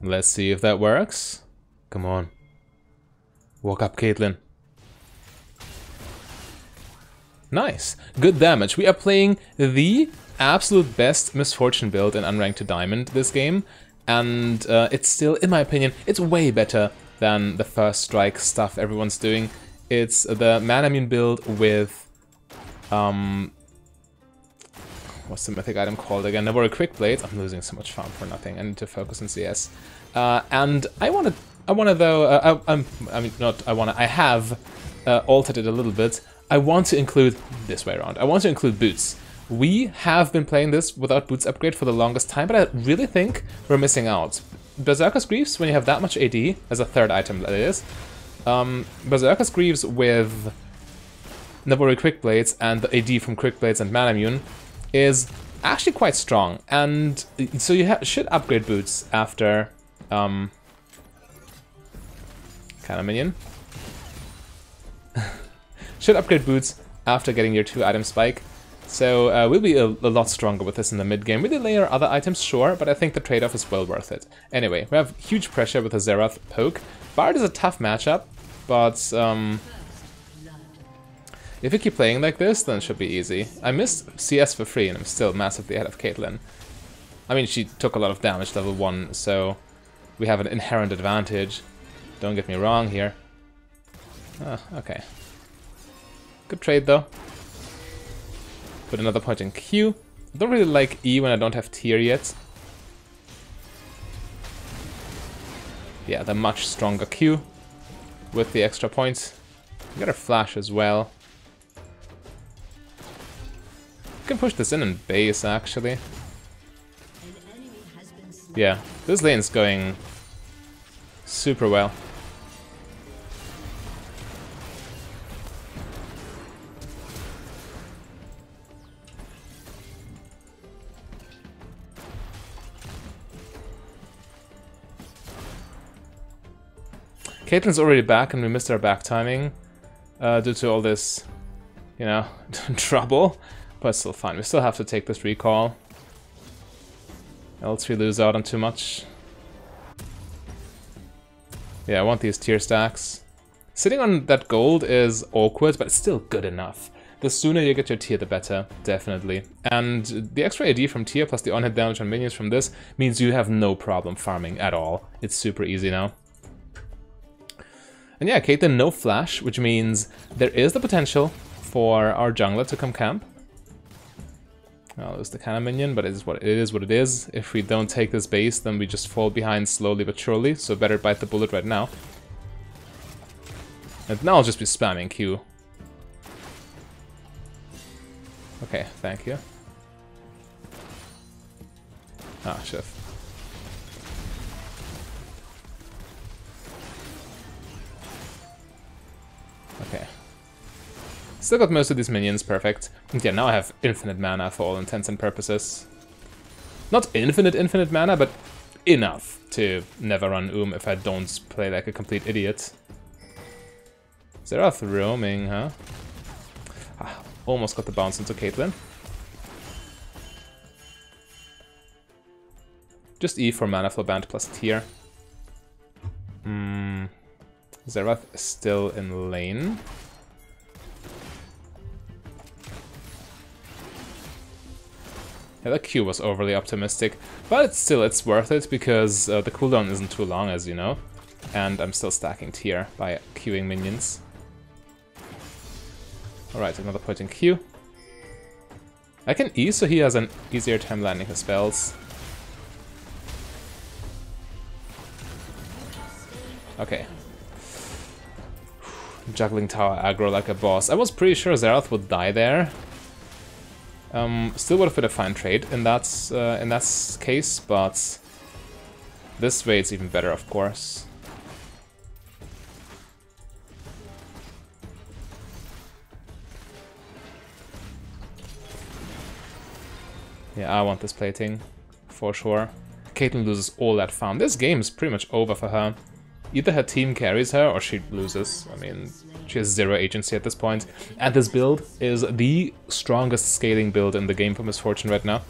Let's see if that works. Come on. Walk up, Caitlyn. Nice. Good damage. We are playing the absolute best Misfortune build in Unranked to Diamond this game. And it's still, in my opinion, it's way better than the first strike stuff everyone's doing. It's the Manamune build with... what's the mythic item called again? Never a Quick Blade. I'm losing so much farm for nothing. I need to focus on CS. And I have altered it a little bit. I want to include this way around. I want to include boots. We have been playing this without boots upgrade for the longest time, but I really think we're missing out. Berserker's Greaves, when you have that much AD, as a third item that is, Berserker's Greaves with Nabori Quick Blades and the AD from Quick Blades and Manamune is actually quite strong, and so you should upgrade boots after kind of minion. Should upgrade boots after getting your 2-item spike. So we'll be a lot stronger with this in the mid game. Will they layer other items? Sure, but I think the trade-off is well worth it. Anyway, we have huge pressure with the Xerath poke. Bard is a tough matchup, but if we keep playing like this, then it should be easy. I missed CS for free, and I'm still massively ahead of Caitlyn. I mean, she took a lot of damage level 1, so we have an inherent advantage. Don't get me wrong here. Okay. Good trade, though. Put another point in Q. I don't really like E when I don't have tier yet. Yeah, the much stronger Q with the extra points. We got a flash as well. We can push this in base, actually. Yeah, this lane's going super well. Caitlyn's already back, and we missed our back timing due to all this, you know, trouble. But it's still fine. We still have to take this recall. Else we lose out on too much. Yeah, I want these tier stacks. Sitting on that gold is awkward, but it's still good enough. The sooner you get your tier, the better, definitely. And the extra AD from tier plus the on-hit damage on minions from this means you have no problem farming at all. It's super easy now. And yeah, Caitlyn no flash, which means there is the potential for our jungler to come camp. I'll lose the cannon minion, but it is what it is. If we don't take this base, then we just fall behind slowly but surely, so better bite the bullet right now. And now I'll just be spamming Q. Okay, thank you. Ah, shit. Okay. Still got most of these minions, perfect. And yeah, now I have infinite mana for all intents and purposes. Not infinite mana, but enough to never run if I don't play like a complete idiot. Xerath roaming, huh? Ah, almost got the bounce into Caitlyn. Just E for mana flow band plus tier. Xerath is still in lane. Yeah, that Q was overly optimistic, but it's worth it because the cooldown isn't too long, as you know, and I'm still stacking tier by queuing minions. Alright, another point in Q. I can E, so he has an easier time landing his spells. Okay. Juggling tower aggro like a boss. I was pretty sure Xerath would die there. Still would have been a fine trade in that case, but this way it's even better, of course. Yeah, I want this plating for sure. Caitlyn loses all that farm. This game is pretty much over for her. Either her team carries her or she loses. I mean, she has zero agency at this point. And this build is the strongest scaling build in the game for Misfortune right now.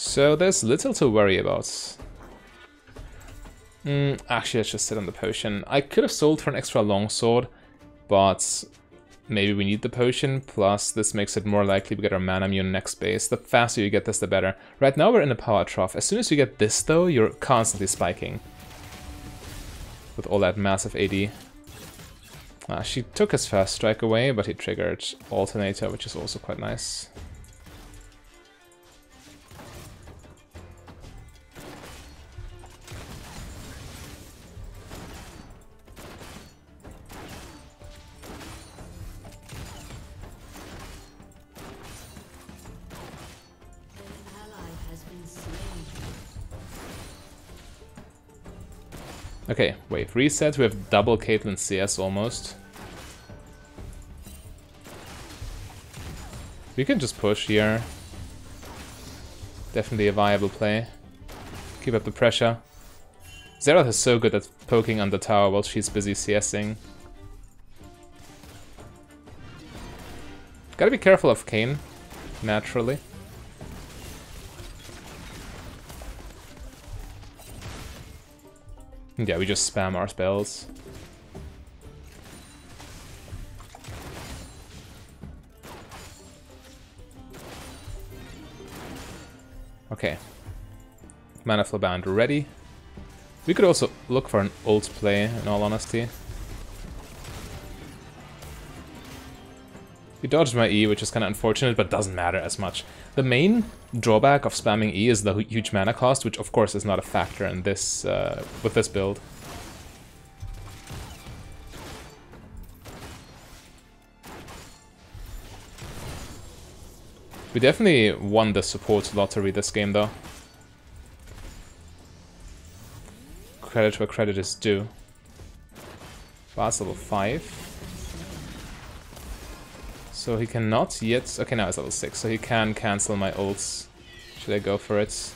So there's little to worry about. Actually, let's just sit on the potion. I could have sold for an extra longsword, but maybe we need the potion, plus this makes it more likely we get our mana immune next base. The faster you get this, the better. Right now we're in a power trough. As soon as you get this, though, you're constantly spiking. With all that massive AD. She took his first strike away, but he triggered Alternator, which is also quite nice. Okay, wave reset. We have double Caitlyn CS almost. We can just push here. Definitely a viable play. Keep up the pressure. Xerath is so good at poking on the tower while she's busy CSing. Gotta be careful of Kayn, naturally. Yeah, we just spam our spells. Okay. Mana Flow Band ready. We could also look for an ult play, in all honesty. We dodged my E, which is kind of unfortunate, but doesn't matter as much. The main drawback of spamming E is the huge mana cost, which of course is not a factor in this with this build. We definitely won the support lottery this game, though. Credit where credit is due. Bard's level 5. So he cannot yet... Okay, now it's level 6, so he can cancel my ults. Should I go for it?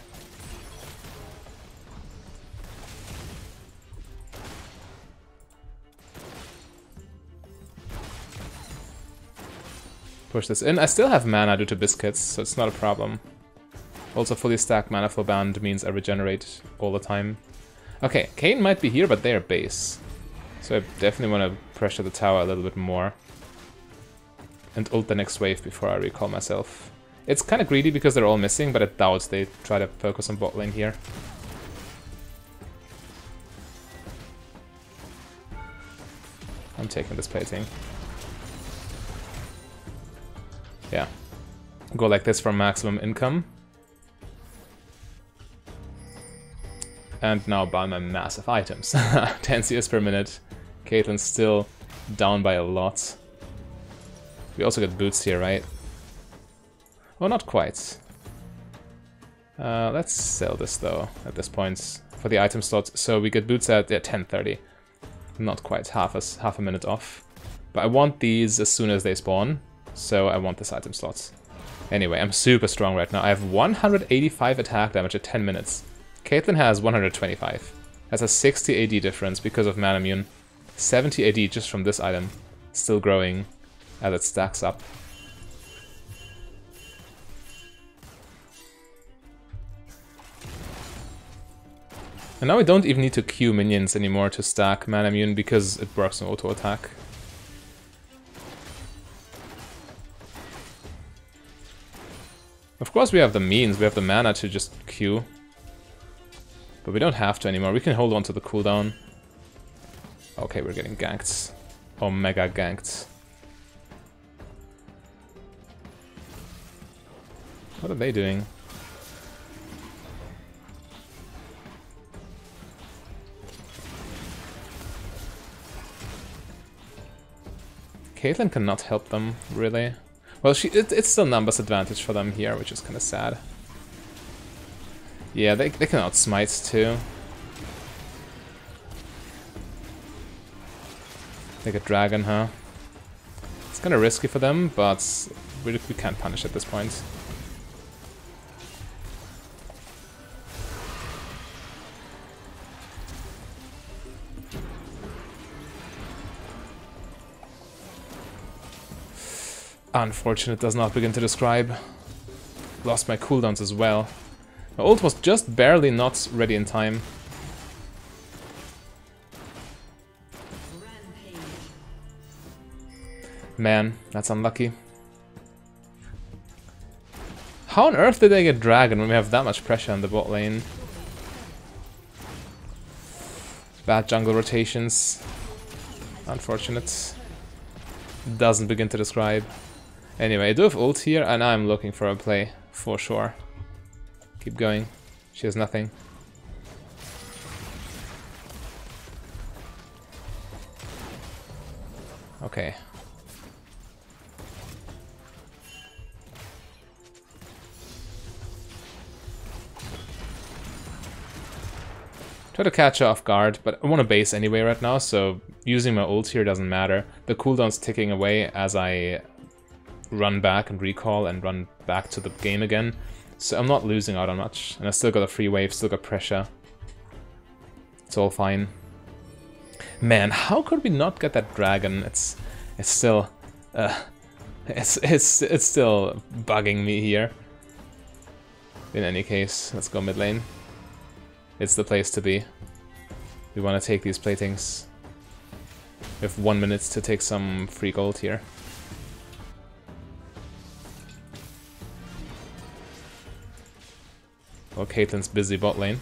Push this in. I still have mana due to biscuits, so it's not a problem. Also, fully stacked Mana Flow Band means I regenerate all the time. Okay, Kayn might be here, but they're base. So I definitely want to pressure the tower a little bit more. And ult the next wave before I recall myself. It's kind of greedy because they're all missing, but I doubt they try to focus on bot lane here. I'm taking this plating. Yeah. Go like this for maximum income. And now buy my massive items. 10 CS per minute. Caitlyn's still down by a lot. We also get boots here, right? Oh, not quite. Let's sell this, though, at this point, for the item slot. So we get boots at 10:30. Not quite, half a minute off. But I want these as soon as they spawn, so I want this item slot. Anyway, I'm super strong right now. I have 185 attack damage at 10 minutes. Caitlyn has 125. That's a 60 AD difference because of mana immune. 70 AD just from this item. Still growing as it stacks up. And now we don't even need to queue minions anymore to stack mana immune because it works on auto attack. Of course we have the means, we have the mana to just queue. But we don't have to anymore, we can hold on to the cooldown. Okay, we're getting ganked. Omega ganked. What are they doing? Caitlyn cannot help them, really. Well, it's still numbers advantage for them here, which is kind of sad. Yeah, they can outsmite too. They get dragon, huh? It's kind of risky for them, but we can't punish at this point. Unfortunate does not begin to describe. Lost my cooldowns as well. My ult was just barely not ready in time. Man, that's unlucky. How on earth did they get Dragon when we have that much pressure on the bot lane? Bad jungle rotations. Unfortunate. Doesn't begin to describe. Anyway, I do have ult here, and I'm looking for a play, for sure. Keep going. She has nothing. Okay. Try to catch her off guard, but I want to base anyway right now, so using my ult here doesn't matter. The cooldown's ticking away as I run back and recall and run back to the game again. So I'm not losing out on much. And I still got a free wave, still got pressure. It's all fine. Man, how could we not get that dragon? It's still it's still bugging me here. In any case, let's go mid lane. It's the place to be. We want to take these platings. We have 1 minute to take some free gold here. Well, Caitlyn's busy bot lane.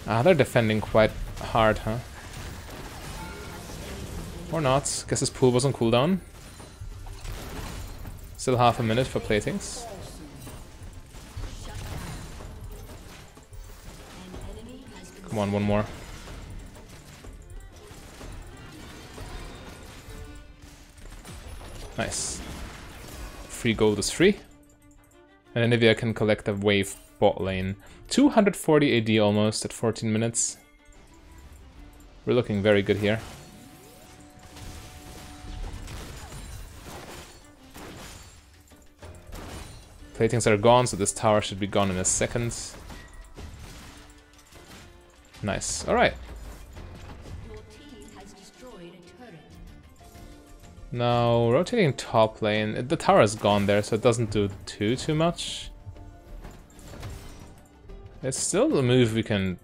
Ah, they're defending quite hard, huh? Or not. Guess his pool was on cooldown. Still half a minute for platings. Come on, one more. Nice. Free gold is free. And Anivia can collect a wave bot lane. 240 AD almost at 14 minutes. We're looking very good here. Platings are gone, so this tower should be gone in a second. Nice. Alright. Now, rotating top lane. The tower is gone there, so it doesn't do too much. It's still a move we can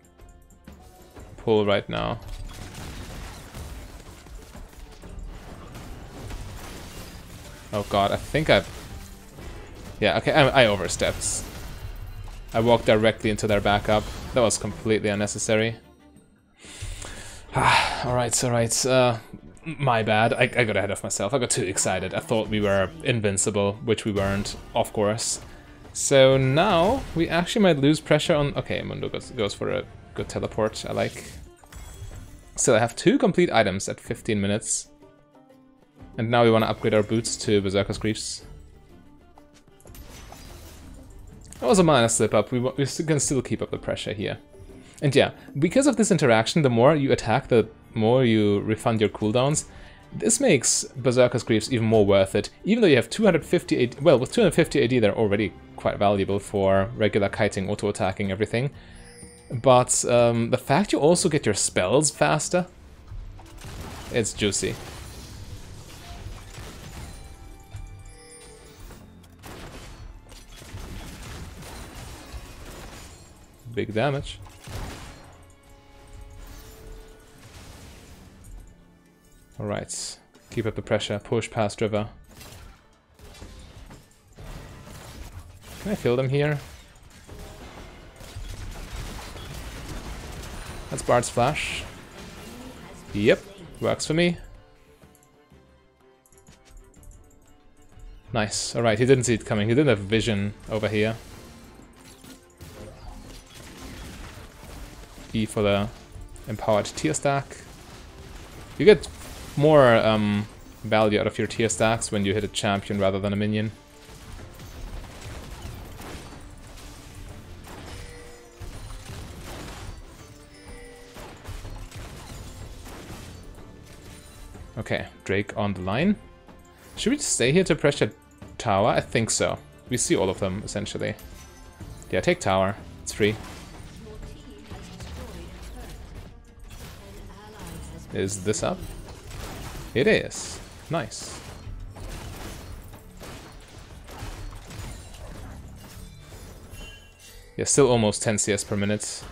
pull right now. Oh god, I think I've... Yeah, okay, I overstepped. I walked directly into their backup. That was completely unnecessary. Alright. My bad. I got ahead of myself. I got too excited. I thought we were invincible, which we weren't, of course. So now we actually might lose pressure on... Okay, Mundo goes for a good teleport. I like. So I have 2 complete items at 15 minutes. And now we want to upgrade our boots to Berserker's Greaves. That was a minor slip up. We can still keep up the pressure here. And yeah, because of this interaction, the more you attack, the more you refund your cooldowns. This makes Berserker's Greaves even more worth it. Even though you have 250 AD, well, with 250 AD they're already quite valuable for regular kiting, auto-attacking, everything. But the fact you also get your spells faster, it's juicy. Big damage. Alright, keep up the pressure, push past river. Can I fill them here? That's Bard's Flash. Yep, works for me. Nice, alright, he didn't see it coming, he didn't have vision over here. E for the empowered tier stack. You get more value out of your tier stacks when you hit a champion rather than a minion. Okay, Drake on the line. Should we just stay here to pressure tower? I think so. We see all of them, essentially. Yeah, take tower. It's free. Is this up? It is. Nice. Yeah, still almost 10 CS per minute.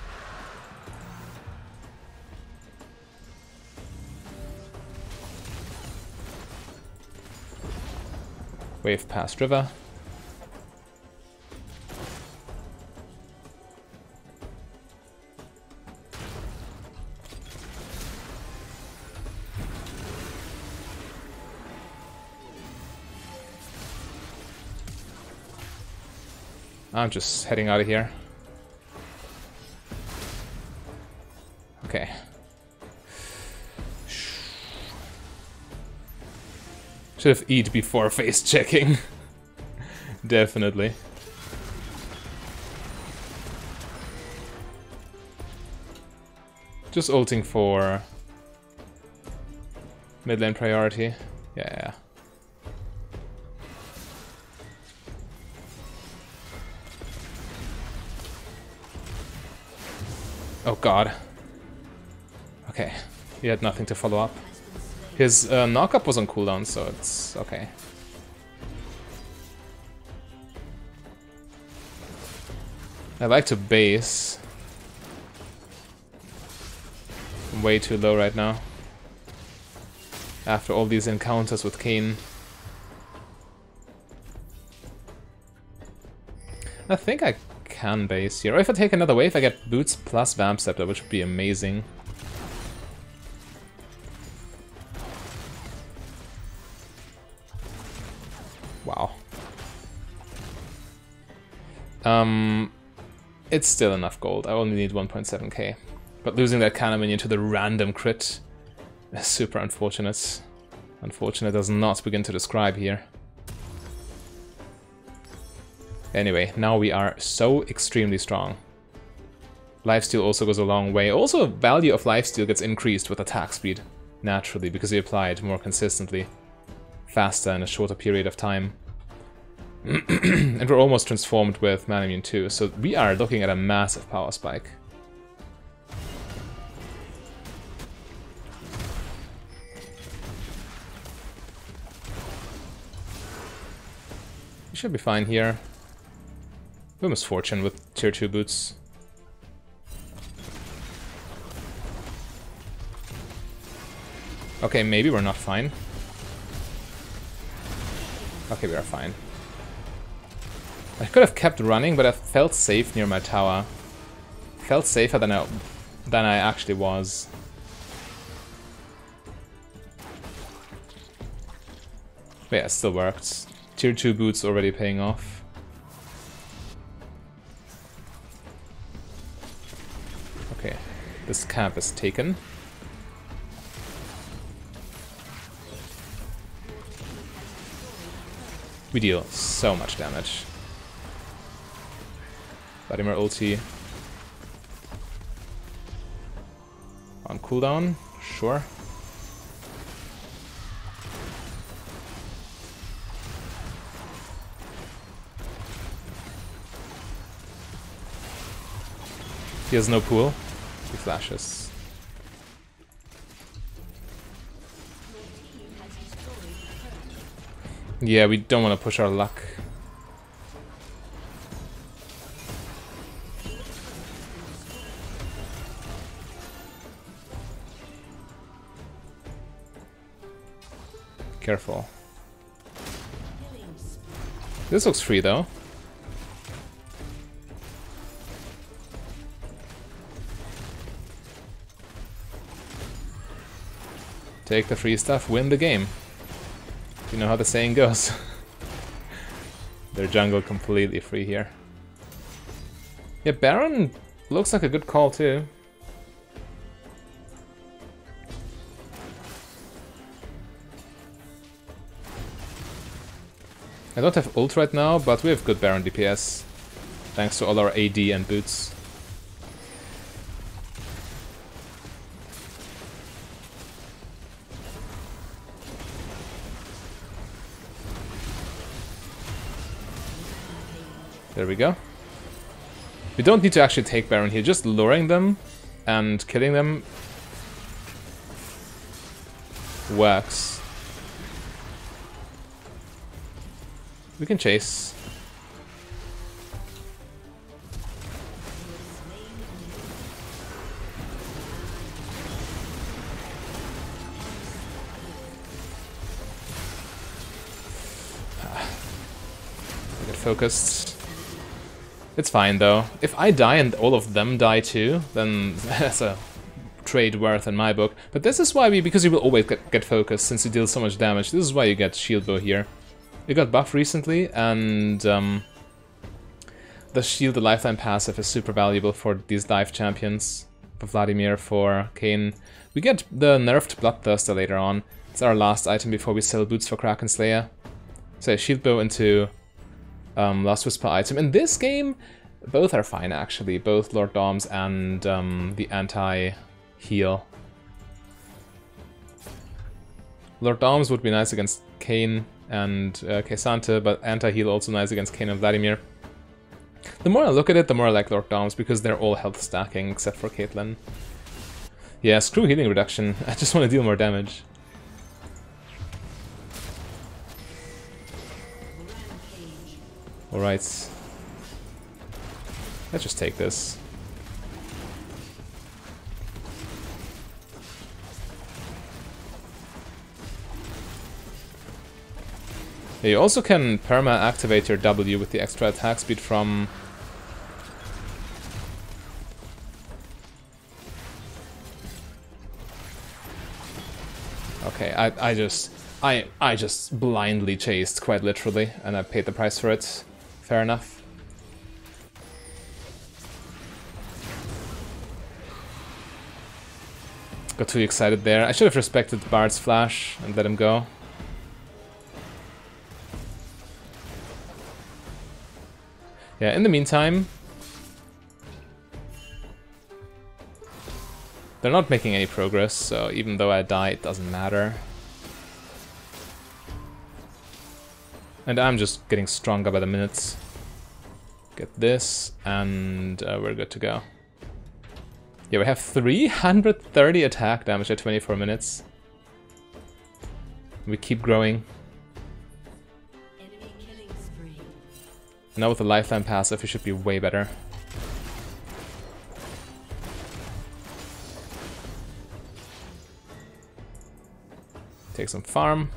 Wave past river. I'm just heading out of here. Okay. Should have eat before face checking. Definitely. Just ulting for mid lane priority. Yeah. Oh god. Okay, he had nothing to follow up. His knock-up was on cooldown, so it's okay. I like to base. I'm way too low right now. After all these encounters with Kayn. I think I can base here. Or if I take another wave, I get boots plus Vamp Scepter, which would be amazing. Wow. It's still enough gold. I only need 1.7k. But losing that cannon minion to the random crit is super unfortunate. Unfortunate does not begin to describe here. Anyway, now we are so extremely strong. Lifesteal also goes a long way. Also, value of lifesteal gets increased with attack speed, naturally, because you apply it more consistently. Faster in a shorter period of time. And we're almost transformed with Mana Immune too, so we are looking at a massive power spike. We should be fine here. We misfortune with tier 2 boots. Okay, maybe we're not fine. Okay, we are fine. I could have kept running, but I felt safe near my tower. Felt safer than I actually was. But yeah, it still worked. Tier 2 boots already paying off. Okay, this camp is taken. We deal so much damage. Vladimir ulti. On cooldown, sure. He has no pool. He flashes. Yeah, we don't want to push our luck. Careful. This looks free though. Take the free stuff, win the game. You know how the saying goes. Their jungle completely free here. Yeah, Baron looks like a good call too. I don't have ult right now, but we have good Baron DPS. Thanks to all our AD and boots. There we go. We don't need to actually take Baron here, just luring them and killing them works. We can chase. Get focused. It's fine though. If I die and all of them die too, then that's a trade worth in my book. But this is why because you will always get focused since you deal so much damage. This is why you get shield bow here. It got buffed recently, and the shield, the lifetime passive, is super valuable for these dive champions. For Vladimir, for Kayn. We get the nerfed Bloodthirster later on. It's our last item before we sell boots for Kraken Slayer. So shield bow into Last Whisper item. In this game, both are fine actually. Both Lord Doms and the anti-heal. Lord Doms would be nice against Kayn and Kaysante, but anti-heal also nice against Kayn and Vladimir. The more I look at it, the more I like Lord Doms, because they're all health stacking except for Caitlyn. Yeah, screw healing reduction. I just want to deal more damage. Alright. Let's just take this. You also can perma-activate your W with the extra attack speed from... Okay, I just blindly chased, quite literally, and I paid the price for it. Fair enough. Got too excited there. I should have respected Bard's flash and let him go. Yeah, in the meantime, they're not making any progress, so even though I die, it doesn't matter. And I'm just getting stronger by the minutes. Get this, and we're good to go. Yeah, we have 330 attack damage at 24 minutes. We keep growing. Now with the lifetime passive, we should be way better. Take some farm.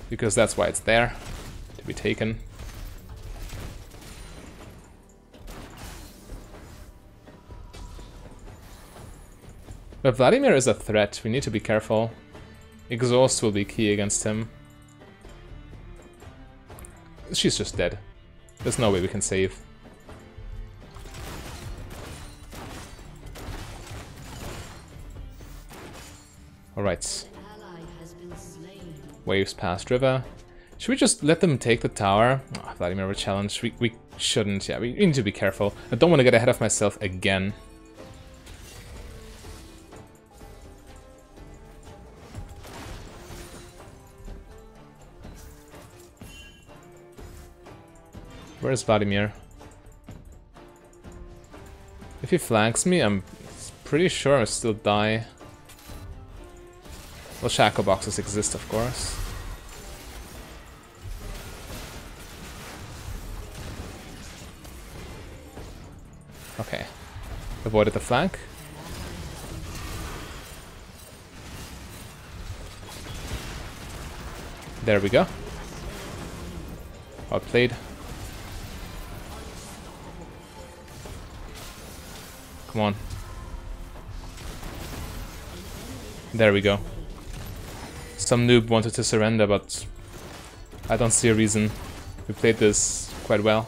Because that's why it's there, to be taken. But Vladimir is a threat, we need to be careful. Exhaust will be key against him. She's just dead. There's no way we can save. Alright. Waves past river. Should we just let them take the tower? Oh, Vladimir will challenge. We shouldn't. Yeah, we need to be careful. I don't want to get ahead of myself again. Where's Vladimir? If he flanks me, I'm pretty sure I'll still die. Well, shackle boxes exist, of course. Okay. Avoided the flank. There we go. Outplayed. Come on. There we go. Some noob wanted to surrender, but I don't see a reason. We played this quite well.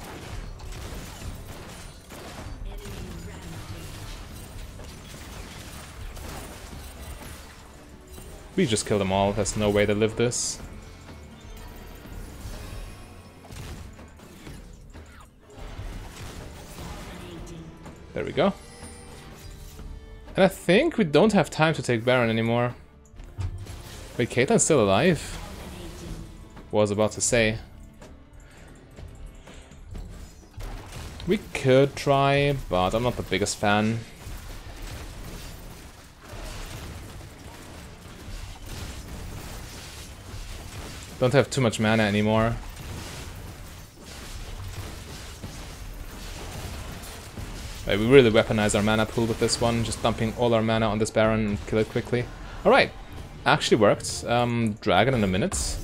We just killed them all. There's no way to live this. There we go. And I think we don't have time to take Baron anymore. Wait, Caitlyn's still alive? Was about to say. We could try, but I'm not the biggest fan. Don't have too much mana anymore. Right, we really weaponize our mana pool with this one, just dumping all our mana on this Baron and kill it quickly. Alright, actually worked. Dragon in a minute.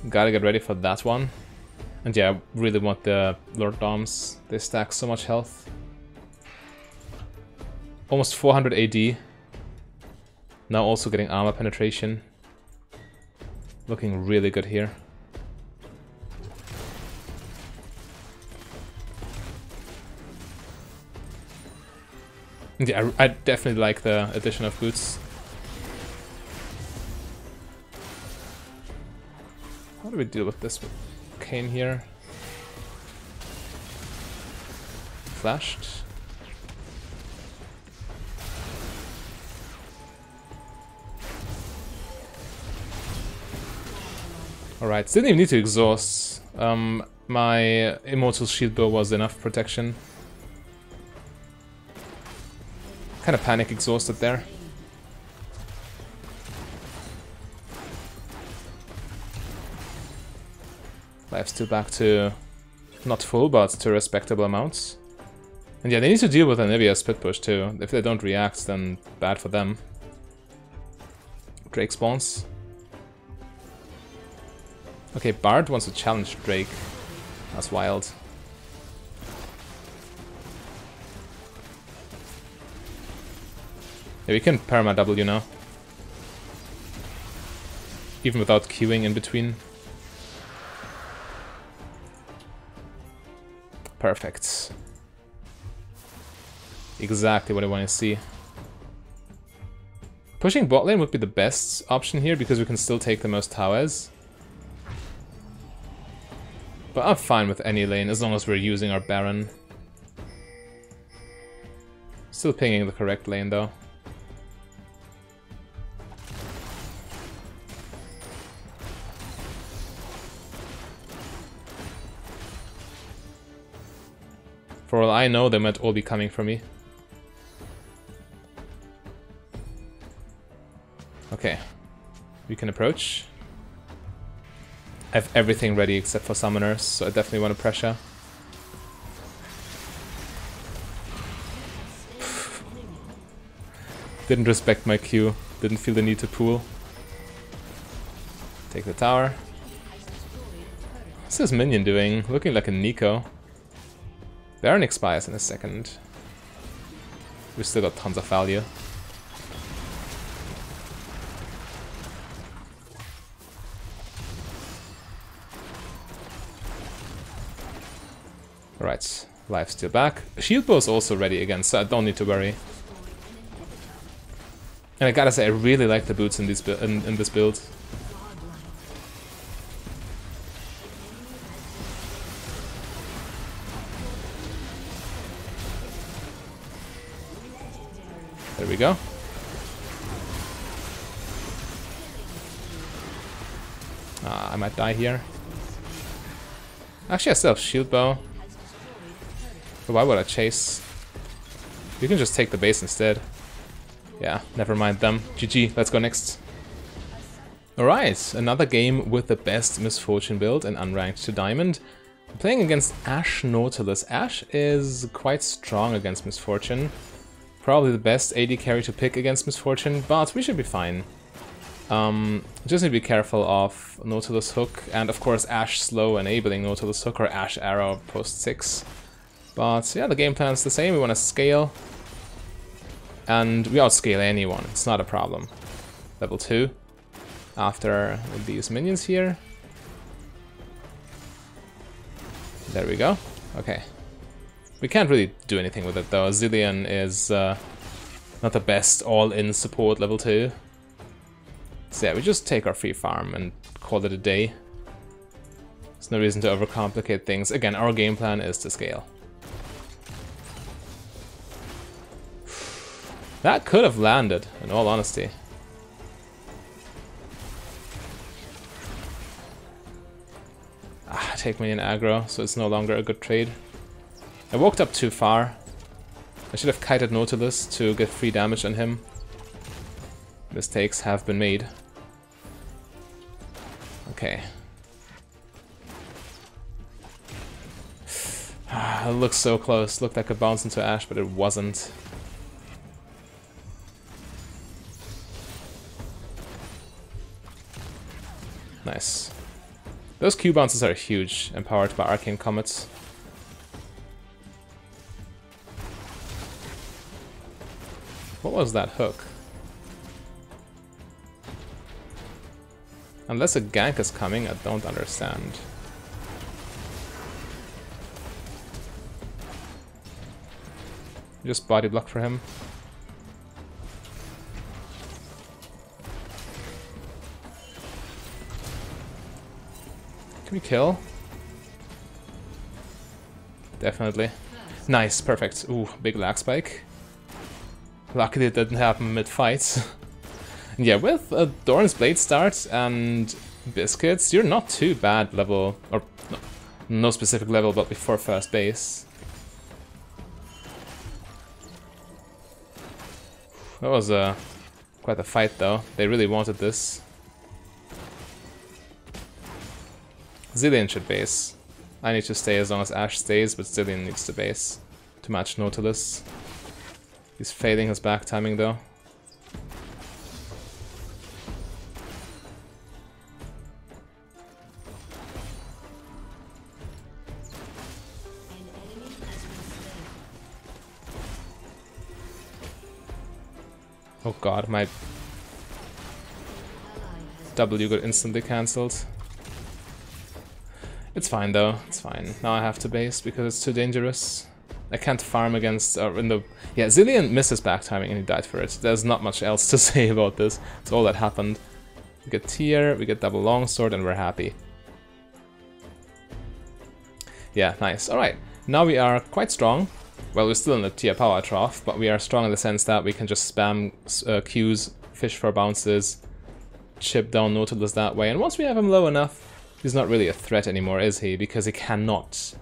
Gotta get ready for that one. And yeah, I really want the Lord Doms. They stack so much health. Almost 400 AD. Now also getting armor penetration. Looking really good here. Yeah, I definitely like the addition of boots. How do we deal with this with Kane here? Flashed. Alright, didn't even need to exhaust. My Immortal Shield Bow was enough protection. Kind of panic exhausted there. Life's still back to not full, but to respectable amounts. And yeah, they need to deal with Anivia split push too. If they don't react, then bad for them. Drake spawns. Okay, Bard wants to challenge Drake. That's wild. Yeah, we can perma W now. Even without queuing in between. Perfect. Exactly what I want to see. Pushing bot lane would be the best option here because we can still take the most towers. But I'm fine with any lane as long as we're using our Baron. Still pinging the correct lane though. For all I know, they might all be coming for me. Okay. We can approach. I have everything ready except for summoners, so I definitely want to pressure. Didn't respect my Q. Didn't feel the need to pool. Take the tower. What's this minion doing? Looking like a Nico. Baron expires in a second. We've still got tons of value. Alright, life's still back. Shield bow is also ready again, so I don't need to worry. And I gotta say, I really like the boots in this build. There we go. I might die here. Actually, I still have shield bow. But why would I chase? You can just take the base instead. Yeah, never mind them. GG, let's go next. Alright, another game with the best Misfortune build in Unranked to Diamond. Playing against Ashe Nautilus. Ashe is quite strong against Misfortune. Probably the best AD carry to pick against Misfortune, but we should be fine. Just need to be careful of Nautilus Hook, and of course Ashe Slow enabling Nautilus Hook, or Ashe Arrow post 6. But yeah, the game plan's the same. We want to scale. And we outscale anyone, it's not a problem. Level 2. After these minions here. There we go. Okay. We can't really do anything with it though. Zillion is not the best all-in support level 2. So yeah, we just take our free farm and call it a day. There's no reason to overcomplicate things. Again, our game plan is to scale. That could have landed, in all honesty. Take minion aggro, so it's no longer a good trade. I walked up too far. I should have kited Nautilus to get free damage on him. Mistakes have been made. Okay. It looks so close. Looked like it could bounce into Ashe, but it wasn't. Nice. Those Q bounces are huge, empowered by Arcane Comets. What was that hook? Unless a gank is coming, I don't understand. Just body block for him. Can we kill? Definitely. Nice, perfect. Ooh, big lag spike. Luckily it didn't happen mid-fight. Yeah, with a Doran's Blade start and Biscuits, you're not too bad level, or no specific level, but before first base. That was quite a fight though. They really wanted this. Zilean should base. I need to stay as long as Ashe stays, but Zilean needs to base to match Nautilus. He's failing his back timing though. Oh god, my W got instantly cancelled. It's fine though, it's fine. Now I have to base because it's too dangerous. I can't farm against, yeah, Zilean misses back timing and he died for it. There's not much else to say about this. It's all that happened. We get tier, we get double longsword, and we're happy. Yeah, nice. Alright, now we are quite strong. Well, we're still in the tier power trough, but we are strong in the sense that we can just spam Qs, fish for bounces, chip down Nautilus that way. And once we have him low enough, he's not really a threat anymore, is he? Because he cannot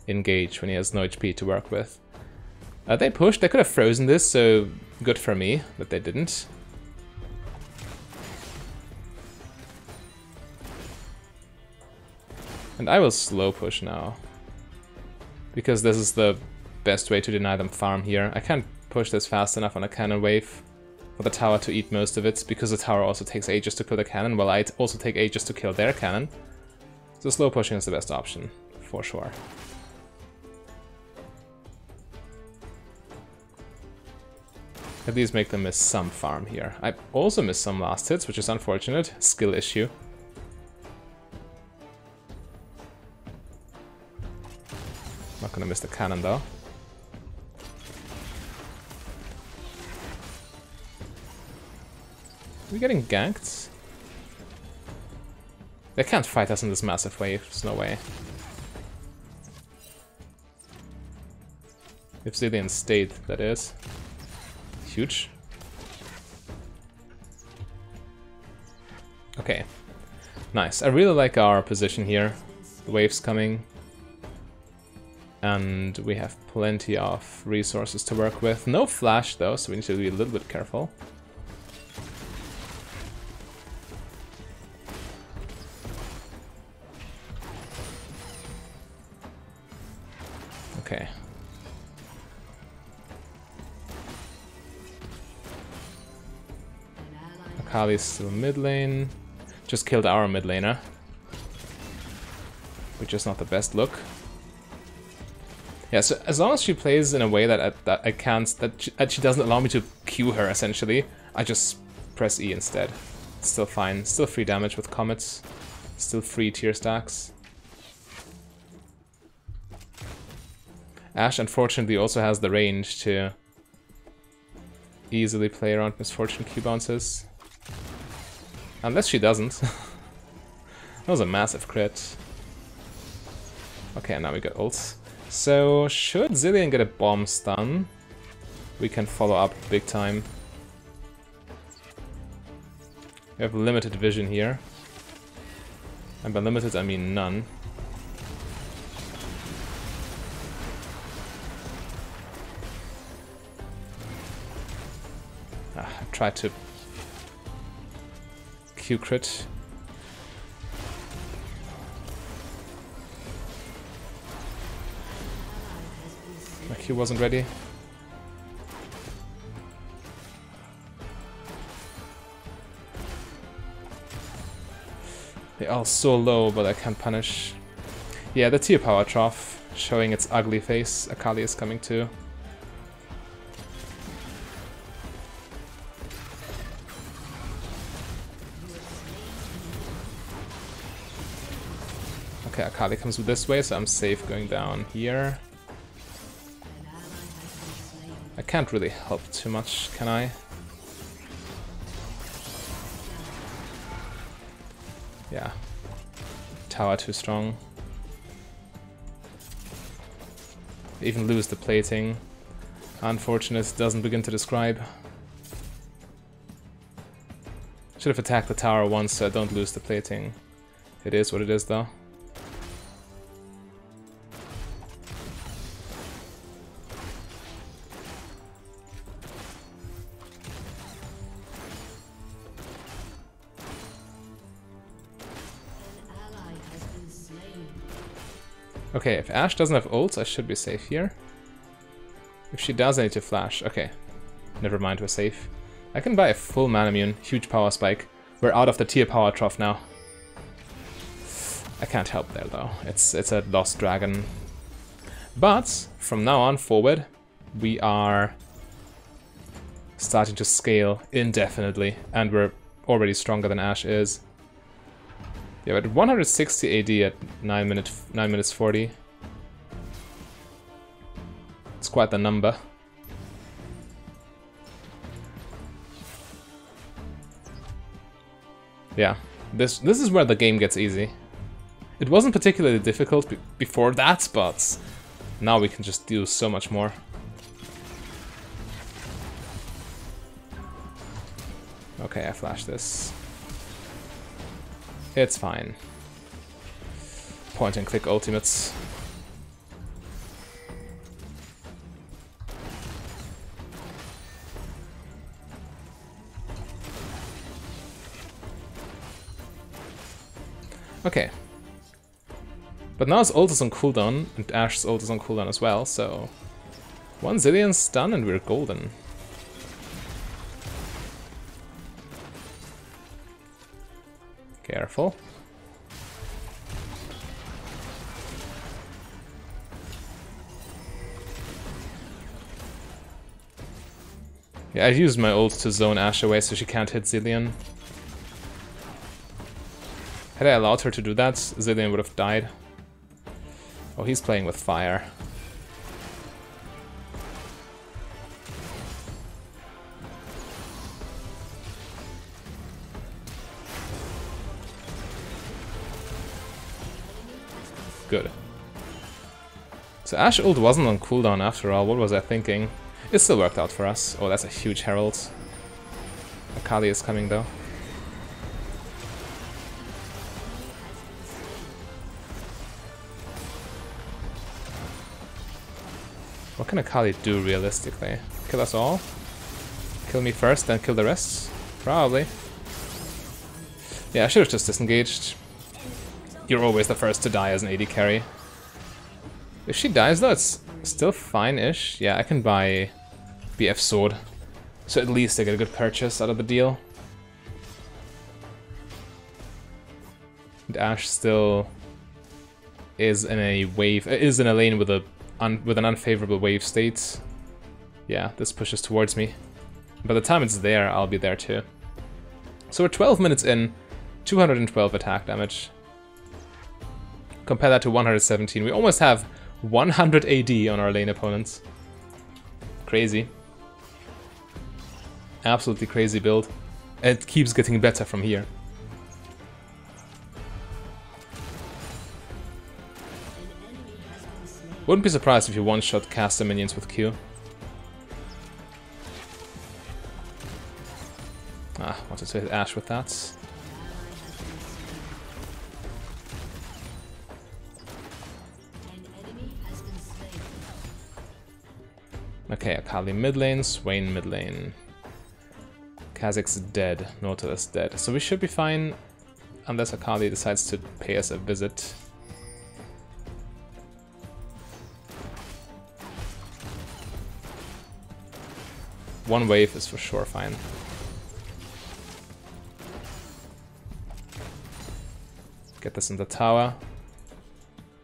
engage when he has no HP to work with. They pushed, they could have frozen this, so good for me, but they didn't. And I will slow push now, because this is the best way to deny them farm here. I can't push this fast enough on a cannon wave for the tower to eat most of it, because the tower also takes ages to kill the cannon, while I also take ages to kill their cannon. So slow pushing is the best option, for sure. At least make them miss some farm here. I also missed some last hits, which is unfortunate. Skill issue. Not gonna miss the cannon though. Are we getting ganked? They can't fight us in this massive wave, there's no way. If Zilean stayed, that is. Huge. Okay. Nice. I really like our position here. The wave's coming. And we have plenty of resources to work with. No flash though, so we need to be a little bit careful. Okay. Akali's still mid lane. Just killed our mid laner, which is not the best look. Yeah, so as long as she plays in a way that she doesn't allow me to Q her, essentially, I just press E instead. It's still fine. Still free damage with comets. Still free tier stacks. Ashe, unfortunately, also has the range to easily play around Misfortune Q bounces. Unless she doesn't. That was a massive crit. Okay, now we got ults. So, should Zilean get a bomb stun, we can follow up big time. We have limited vision here. And by limited, I mean none. I tried to Q crit. Q wasn't ready. They're all so low, but I can't punish. Yeah, the tier power trough showing its ugly face. Akali is coming too. Okay, Akali comes this way, so I'm safe going down here. I can't really help too much, can I? Yeah. Tower too strong. Even lose the plating. Unfortunate, doesn't begin to describe. Should have attacked the tower once so I don't lose the plating. It is what it is though. Okay, if Ashe doesn't have ults, I should be safe here. If she does, I need to flash. Okay, never mind, we're safe. I can buy a full mana immune, huge power spike. We're out of the tier power trough now. I can't help there though, it's a lost dragon. But, from now on forward, we are starting to scale indefinitely, and we're already stronger than Ashe is. Yeah, but 160 AD at 9 minutes 40. It's quite the number. Yeah, this is where the game gets easy. It wasn't particularly difficult before that, but now we can just do so much more. Okay, I flashed this. It's fine. Point and click ultimates. Okay. But now his ult is on cooldown, and Ashe's ult is on cooldown as well, so... 1 Zillion's done and we're golden. Careful. Yeah, I've used my ult to zone Ashe away so she can't hit Zillion. Had I allowed her to do that, Zillion would have died. Oh, he's playing with fire. Good. So Ashe ult wasn't on cooldown after all, what was I thinking? It still worked out for us. Oh, that's a huge herald. Akali is coming though. What can Akali do realistically? Kill us all? Kill me first, then kill the rest? Probably. Yeah, I should have just disengaged. You're always the first to die as an AD carry. If she dies though, it's still fine-ish. Yeah, I can buy BF Sword. So at least I get a good purchase out of the deal. And Ashe still is in a lane with an unfavorable wave state. Yeah, this pushes towards me. By the time it's there, I'll be there too. So we're 12 minutes in, 212 attack damage. Compare that to 117. We almost have 100 AD on our lane opponents. Crazy. Absolutely crazy build. It keeps getting better from here. Wouldn't be surprised if you one-shot caster minions with Q. Ah, wanted to hit Ashe with that. Okay, Akali mid lane, Swain mid lane. Kha'Zix's dead, Nautilus dead. So we should be fine unless Akali decides to pay us a visit. One wave is for sure fine. Get this in the tower.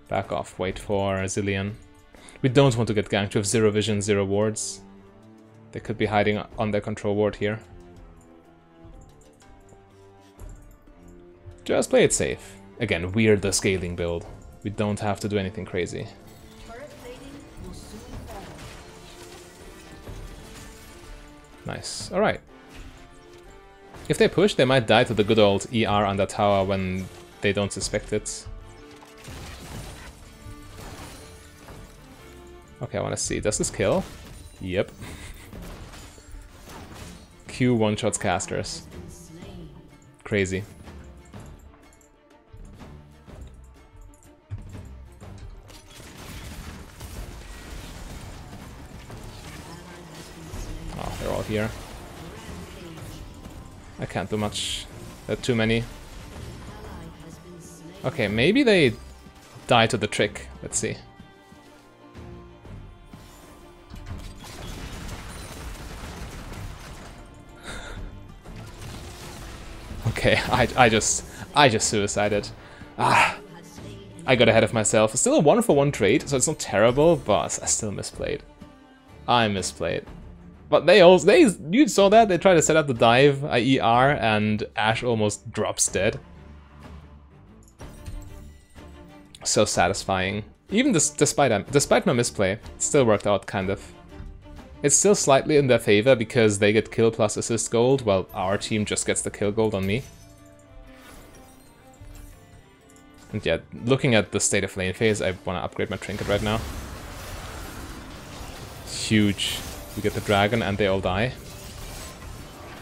Back off, wait for Zilean. We don't want to get ganked with 0 vision, 0 wards. They could be hiding on their control ward here. Just play it safe. Again, we're the scaling build. We don't have to do anything crazy. Nice. Alright. If they push, they might die to the good old ER on the tower when they don't suspect it. Okay, I want to see. Does this kill? Yep. Q one-shots casters. Crazy. Oh, they're all here. I can't do much. There are too many. Okay, maybe they die to the trick. Let's see. Okay, I just suicided. Ah, I got ahead of myself. Still a 1-for-1 trade, so it's not terrible, but I still misplayed. I misplayed. But you saw that? They tried to set up the dive, I ER, and Ashe almost drops dead. So satisfying. Even despite my misplay, it still worked out, kind of. It's still slightly in their favor because they get kill plus assist gold, while our team just gets the kill gold on me. And yeah, looking at the state of lane phase, I want to upgrade my trinket right now. Huge. We get the dragon and they all die.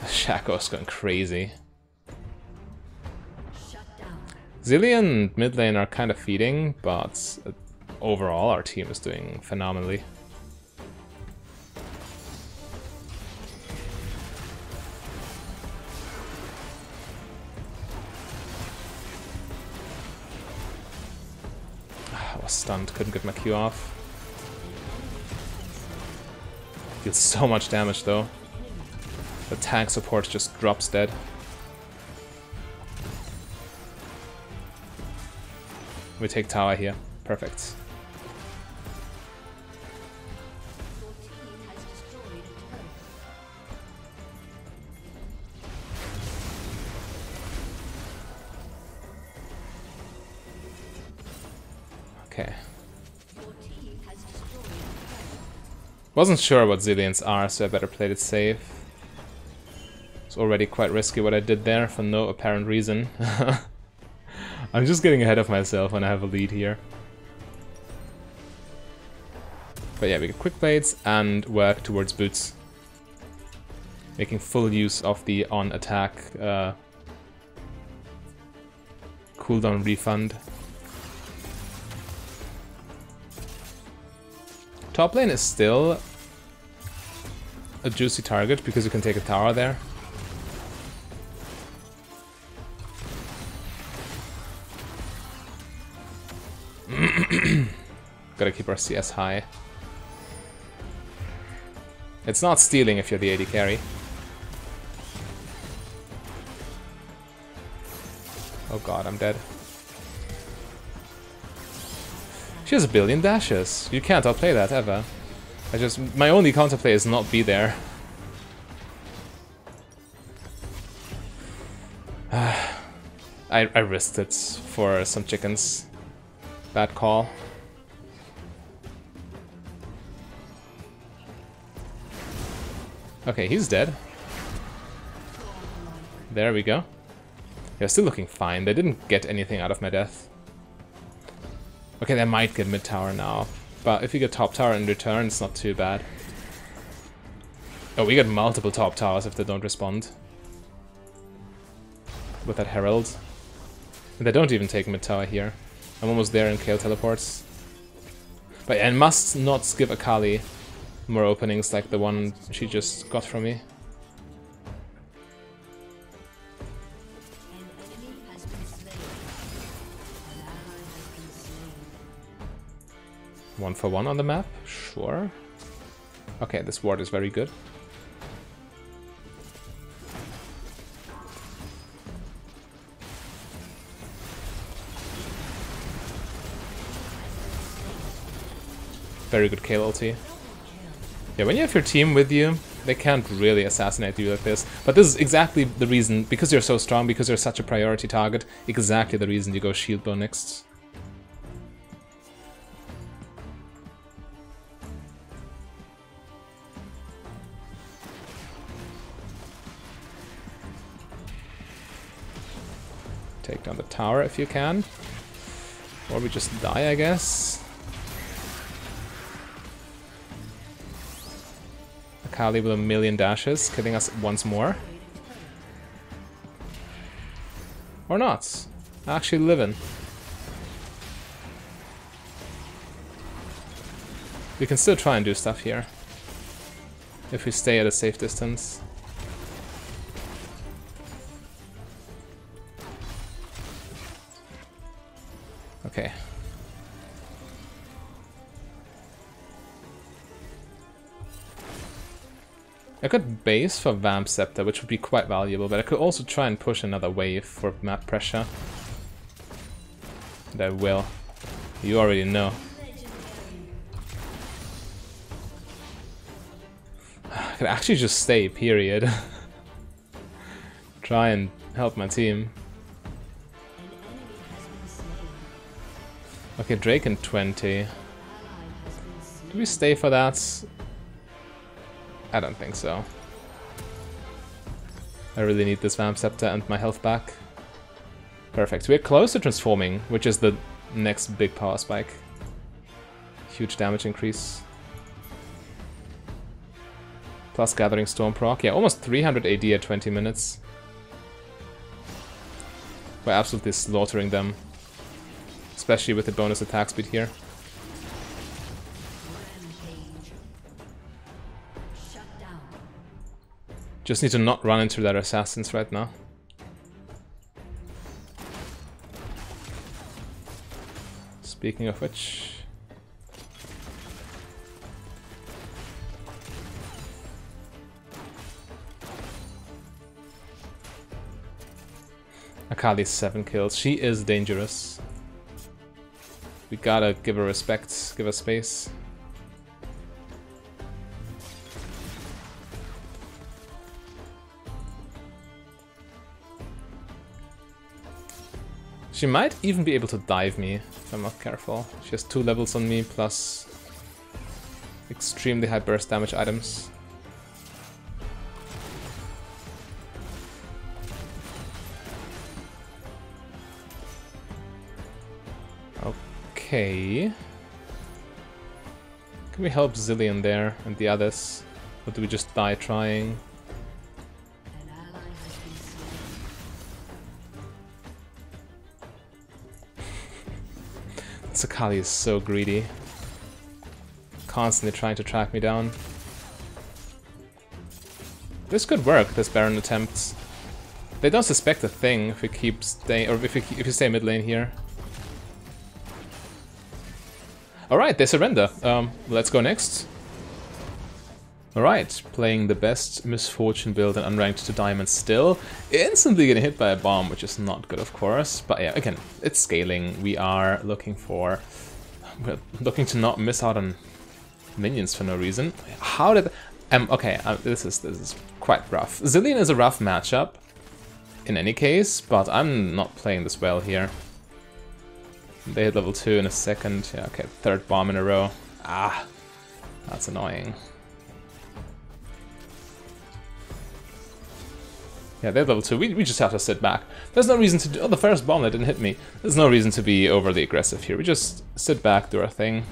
Shaco's going crazy. Zilean and mid lane are kind of feeding, but overall our team is doing phenomenally. I was stunned, couldn't get my Q off. Deals so much damage though. The tank support just drops dead. We take tower here. Perfect. Okay. Wasn't sure what Zileans are, so I better play it safe. It's already quite risky what I did there for no apparent reason. I'm just getting ahead of myself when I have a lead here. But yeah, we get quick blades and work towards boots. Making full use of the on attack cooldown refund. Top lane is still a juicy target because you can take a tower there. Gotta keep our CS high. It's not stealing if you're the AD carry. Oh god, I'm dead. She has a billion dashes. You can't outplay that ever. My only counterplay is not be there. I risked it for some chickens. Bad call. Okay, he's dead. There we go. They're still looking fine. They didn't get anything out of my death. Okay, they might get mid tower now. But if we get top tower in return, it's not too bad. Oh, we get multiple top towers if they don't respond. With that Herald. And they don't even take mid tower here. I'm almost there in Kayle teleports. But I must not give Akali more openings like the one she just got from me. One for one on the map? Sure. Okay, this ward is very good. Very good Kayle ulti. Yeah, when you have your team with you, they can't really assassinate you like this. But this is exactly the reason, because you're so strong, because you're such a priority target, exactly the reason you go shield bow next. Take down the tower if you can. Or we just die, I guess. Akali with 1,000,000 dashes, killing us once more. Or not. Actually living. We can still try and do stuff here. If we stay at a safe distance. Okay. I could base for Vamp Scepter, which would be quite valuable, but I could also try and push another wave for map pressure. And I will. You already know. I could actually just stay, period. Try and help my team. Okay, Drake in 20. Do we stay for that? I don't think so. I really need this Vamp Scepter and my health back. Perfect. We're close to transforming, which is the next big power spike. Huge damage increase. Plus Gathering Storm proc. Yeah, almost 300 AD at 20 minutes. We're absolutely slaughtering them. Especially with the bonus attack speed here. Just need to not run into their assassins right now. Speaking of which... Akali's 7 kills. She is dangerous. We gotta give her respect, give her space. She might even be able to dive me if I'm not careful. She has 2 levels on me plus extremely high burst damage items. Okay. Can we help Zilean there and the others? Or do we just die trying? Akali is so greedy. Constantly trying to track me down. This could work, this Baron attempt. They don't suspect a thing if we keep staying, or if you stay mid lane here. Alright, they surrender. Let's go next. Alright, playing the best Misfortune build and Unranked to Diamond still. Instantly getting hit by a bomb, which is not good, of course. But yeah, again, it's scaling. We're looking to not miss out on minions for no reason. How did... okay, this is quite rough. Zilean is a rough matchup, in any case, but I'm not playing this well here. They hit level 2 in a second. Yeah, okay, 3rd bomb in a row. Ah, that's annoying. Yeah, they're level 2. We just have to sit back. There's no reason to do... Oh, the first bomb that didn't hit me. There's no reason to be overly aggressive here. We just sit back, do our thing,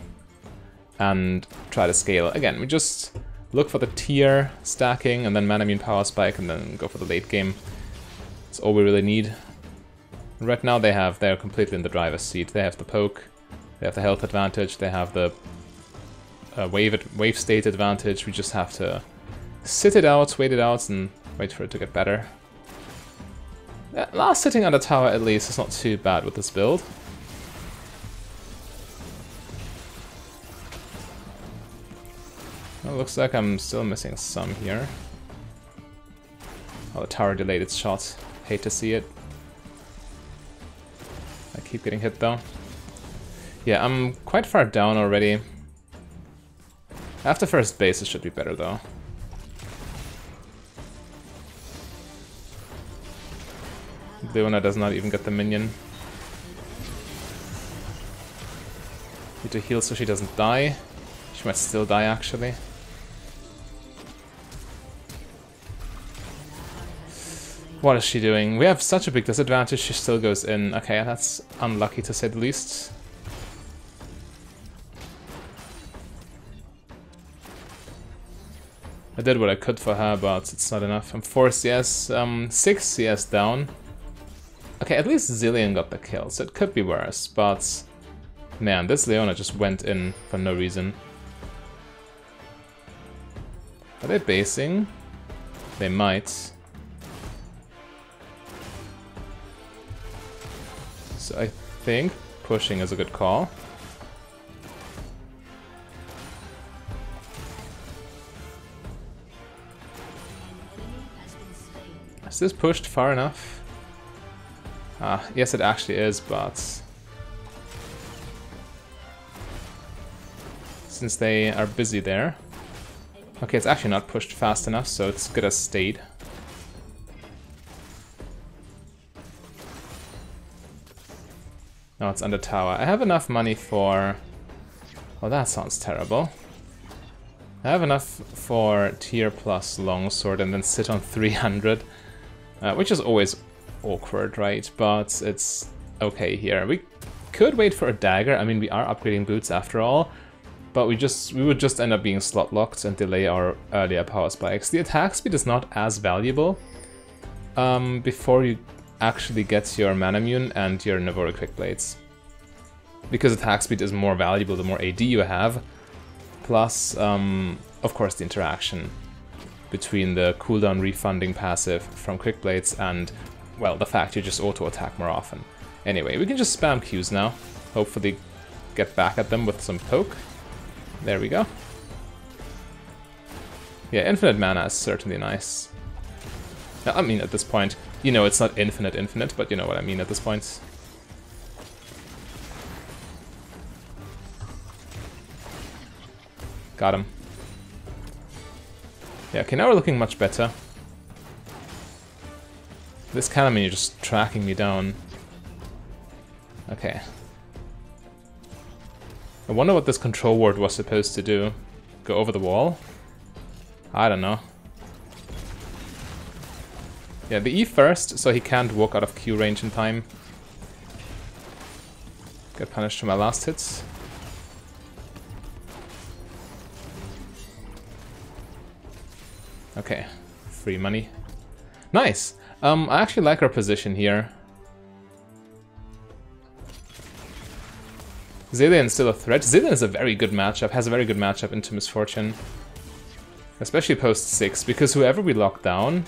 and try to scale. Again, we just look for the tier stacking, and then mana immune power spike, and then go for the late game. That's all we really need. And right now they're completely in the driver's seat. They have the poke, they have the health advantage, they have the wave state advantage. We just have to sit it out, wait it out, and wait for it to get better. Last sitting on the tower at least is not too bad with this build. Well, looks like I'm still missing some here. Oh, the tower delayed its shot. Hate to see it. I keep getting hit though. Yeah, I'm quite far down already. After first base, it should be better, though. Leona does not even get the minion. Need to heal so she doesn't die. She might still die, actually. What is she doing? We have such a big disadvantage, she still goes in. Okay, that's unlucky to say the least. I did what I could for her, but it's not enough. I'm 4 CS, 6 CS down. Okay, at least Zilean got the kill, so it could be worse, but... Man, this Leona just went in for no reason. Are they basing? They might. So I think pushing is a good call. Is this pushed far enough? Ah, yes it actually is, but... Since they are busy there... Okay, it's actually not pushed fast enough, so it's good as stayed. No, it's under tower. I have enough money for... Oh, that sounds terrible. I have enough for tier plus longsword and then sit on 300. Which is always awkward, right? But it's okay here. We could wait for a dagger. I mean, we are upgrading boots after all. But we would just end up being slot locked and delay our earlier power spikes. The attack speed is not as valuable before you actually get your Manamune and your Navori Quick Blades. Because attack speed is more valuable the more AD you have. Plus, of course, the interaction between the cooldown refunding passive from Quick Blades and, well, the fact you just auto-attack more often. Anyway, we can just spam Qs now. Hopefully get back at them with some poke. There we go. Yeah, infinite mana is certainly nice. I mean, at this point, you know, it's not infinite, but you know what I mean at this point. Got him. Yeah, okay, now we're looking much better. This kind of mean you're just tracking me down. Okay. I wonder what this control ward was supposed to do. Go over the wall? I don't know. Yeah, the E first, so he can't walk out of Q range in time. Get punished for my last hits. Okay, free money. Nice! I actually like our position here. Zilean's still a threat. Zilean is a very good matchup, has a very good matchup into Misfortune. Especially post 6, because whoever we lock down,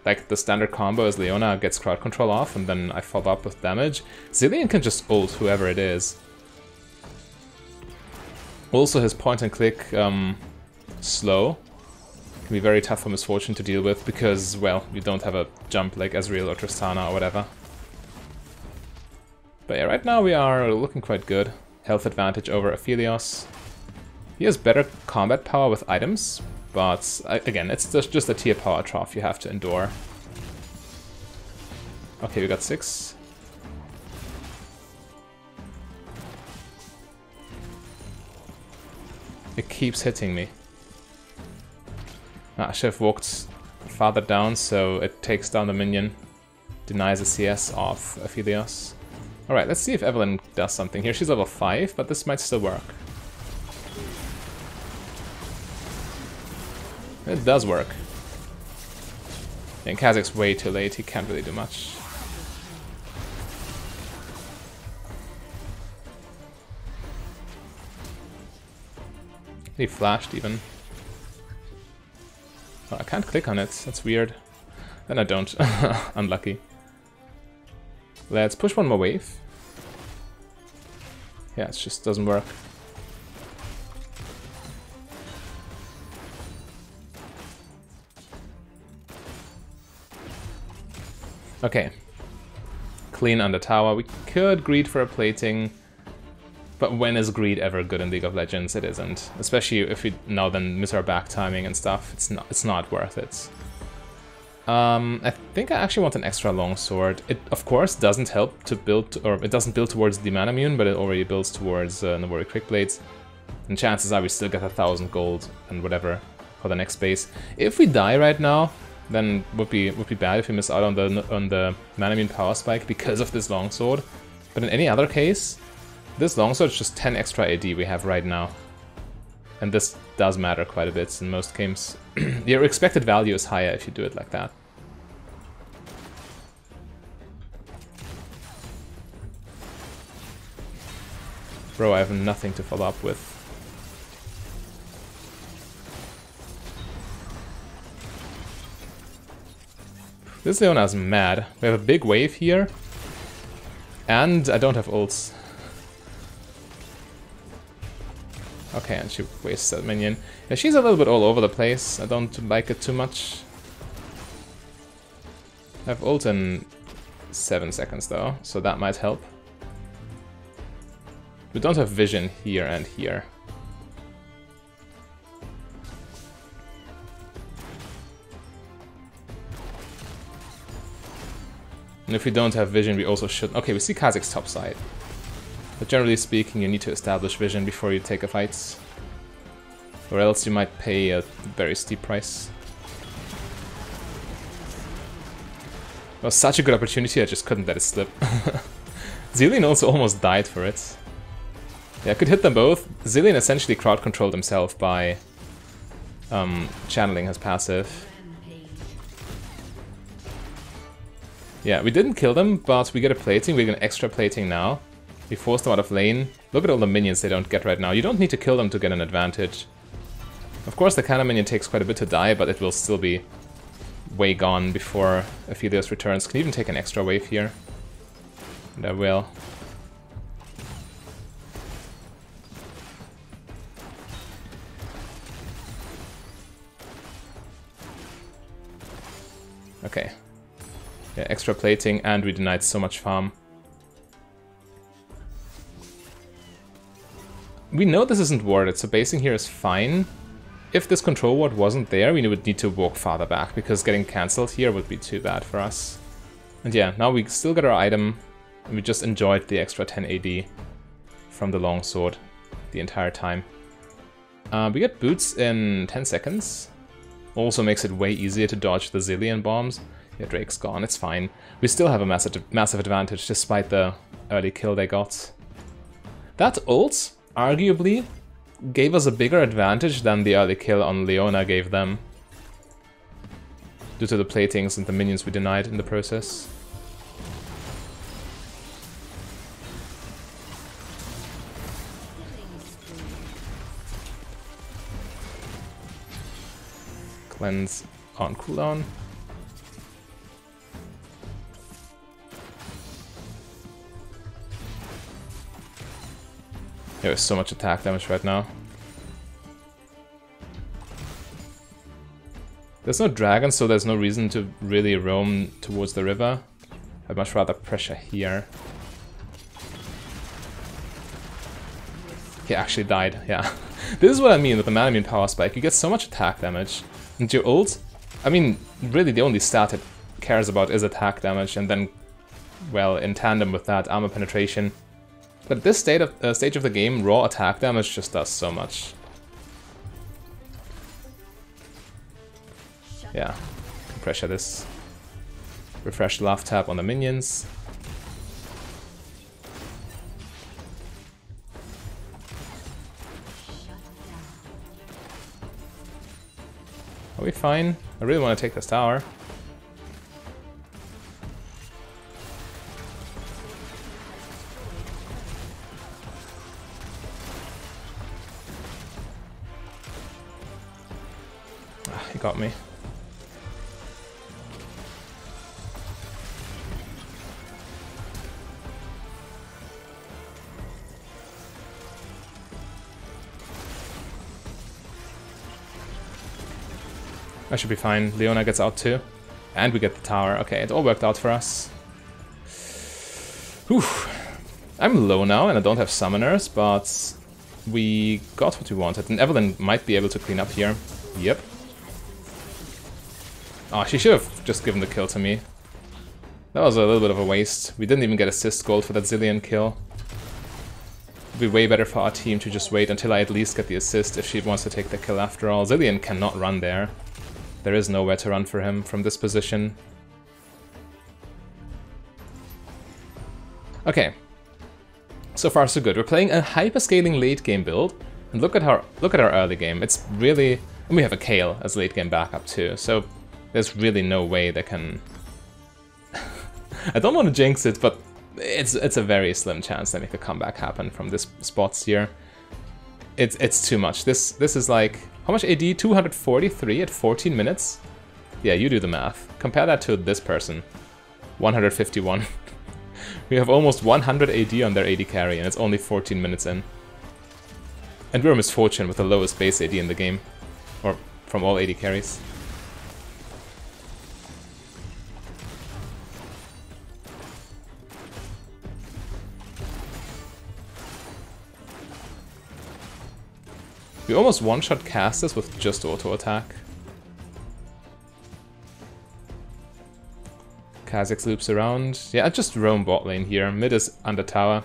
like the standard combo is Leona gets crowd control off and then I follow up with damage. Zilean can just ult whoever it is. Also his point and click slow can be very tough for Misfortune to deal with because, well, you don't have a jump like Ezreal or Tristana or whatever. But yeah, right now we are looking quite good. Health advantage over Aphelios. He has better combat power with items, but again, it's just a tier power trough you have to endure. Okay, we got 6. It keeps hitting me. I should have walked farther down so it takes down the minion. Denies a CS off Aphelios. Alright, let's see if Evelyn does something here. She's level 5, but this might still work. It does work. And Kazak's way too late, he can't really do much. He flashed even. Oh, I can't click on it, that's weird. Then I don't. Unlucky. Let's push one more wave. Yeah, it just doesn't work. Okay. Clean under tower. We could greed for a plating. But when is greed ever good in League of Legends? It isn't. Especially if we now then miss our back timing and stuff. It's not worth it. I think I actually want an extra longsword. It of course doesn't help to build, or it doesn't build towards the mana immune, but it already builds towards Navori Quick Blades. And chances are we still get 1,000 gold and whatever for the next base. If we die right now, then would be bad if we miss out on the mana immune power spike because of this longsword. But in any other case, this longsword is just 10 extra AD we have right now. And this does matter quite a bit in most games. Your expected value is higher if you do it like that. Bro, I have nothing to follow up with. This Leona's mad. We have a big wave here. And I don't have ults. Okay, and she wastes that minion. Yeah, she's a little bit all over the place. I don't like it too much. I have ult in 7 seconds though, so that might help. We don't have vision here and here. And if we don't have vision, we also should... Okay, we see Kha'Zix's top side. But generally speaking, you need to establish vision before you take a fight. Or else you might pay a very steep price. It was such a good opportunity, I just couldn't let it slip. Zilean also almost died for it. Yeah, I could hit them both. Zilean essentially crowd controlled himself by channeling his passive. Yeah, we didn't kill them, but we get a plating. We get an extra plating now. We forced them out of lane. Look at all the minions they don't get right now. You don't need to kill them to get an advantage. Of course, the cannon minion takes quite a bit to die, but it will still be way gone before Aphelios returns. Can even take an extra wave here. And I will. Okay. Yeah, extra plating, and we denied so much farm. We know this isn't warded, so basing here is fine. If this control ward wasn't there, we would need to walk farther back, because getting cancelled here would be too bad for us. And yeah, now we still got our item, and we just enjoyed the extra 10 AD from the longsword the entire time. We get boots in 10 seconds. Also makes it way easier to dodge the Zilean bombs. Yeah, Drake's gone, it's fine. We still have a massive advantage despite the early kill they got. That ult, arguably, gave us a bigger advantage than the early kill on Leona gave them. Due to the platings and the minions we denied in the process. Cleanse on cooldown. There's so much attack damage right now. There's no dragon, so there's no reason to really roam towards the river. I'd much rather pressure here. He actually died, yeah. This is what I mean with the mana immune power spike. You get so much attack damage. And your ult, I mean, really the only stat it cares about is attack damage, and then, well, in tandem with that, armor penetration. But at this stage of the game, raw attack damage just does so much. Yeah, can pressure this. Refresh left tap on the minions. Are we fine? I really want to take this tower. He got me. I should be fine. Leona gets out too. And we get the tower. Okay, it all worked out for us. Whew. I'm low now and I don't have summoners, but we got what we wanted. And Evelyn might be able to clean up here. Yep. Oh, she should have just given the kill to me. That was a little bit of a waste. We didn't even get assist gold for that Zilean kill. It'd be way better for our team to just wait until I at least get the assist if she wants to take the kill after all. Zilean cannot run there. There is nowhere to run for him from this position. Okay. So far so good. We're playing a hyper-scaling late game build. And look at our early game. It's really... And we have a Kayle as late game backup too. So there's really no way they can... I don't want to jinx it, but it's a very slim chance they make a comeback happen from this spots here. It's too much. This is like, how much AD? 243 at 14 minutes? Yeah, you do the math. Compare that to this person. 151. We have almost 100 AD on their AD carry, and it's only 14 minutes in. And we're a misfortune with the lowest base AD in the game. Or from all AD carries. We almost one-shot casters with just auto-attack. Kha'Zix loops around. Yeah, I just roam bot lane here. Mid is under tower.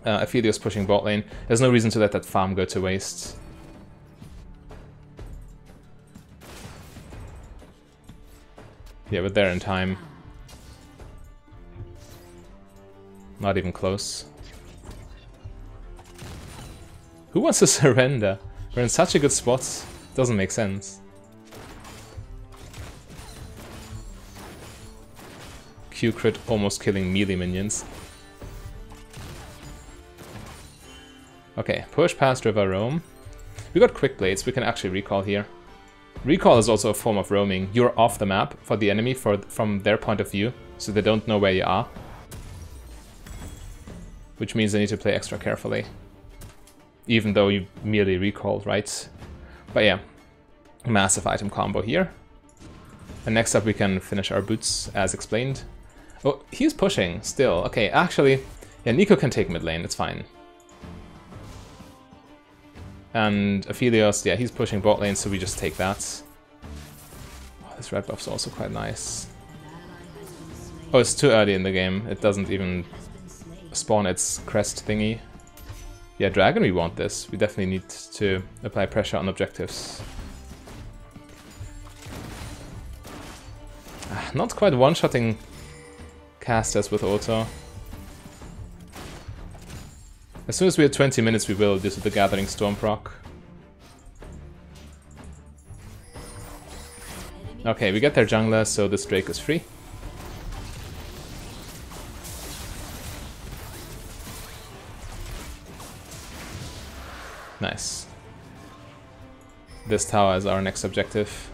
Aphelios pushing bot lane. There's no reason to let that farm go to waste. Yeah, we're there in time. Not even close. Who wants to surrender? We're in such a good spot. Doesn't make sense. Q crit almost killing melee minions. Okay, push past River Roam. We got quick blades, we can actually recall here. Recall is also a form of roaming. You're off the map for the enemy from their point of view, so they don't know where you are. Which means they need to play extra carefully. Even though you merely recalled, right? But yeah, massive item combo here. And next up we can finish our boots, as explained. Oh, he's pushing still. Okay, actually, yeah, Neeko can take mid lane, it's fine. And Aphelios, yeah, he's pushing bot lane, so we just take that. Oh, this red buff's also quite nice. Oh, it's too early in the game. It doesn't even spawn its crest thingy. Yeah, Dragon, we want this. We definitely need to apply pressure on objectives. Not quite one-shotting casters with auto. As soon as we have 20 minutes, we will, due to the Gathering Storm proc. Okay, we get their jungler, so this Drake is free. Nice. This tower is our next objective.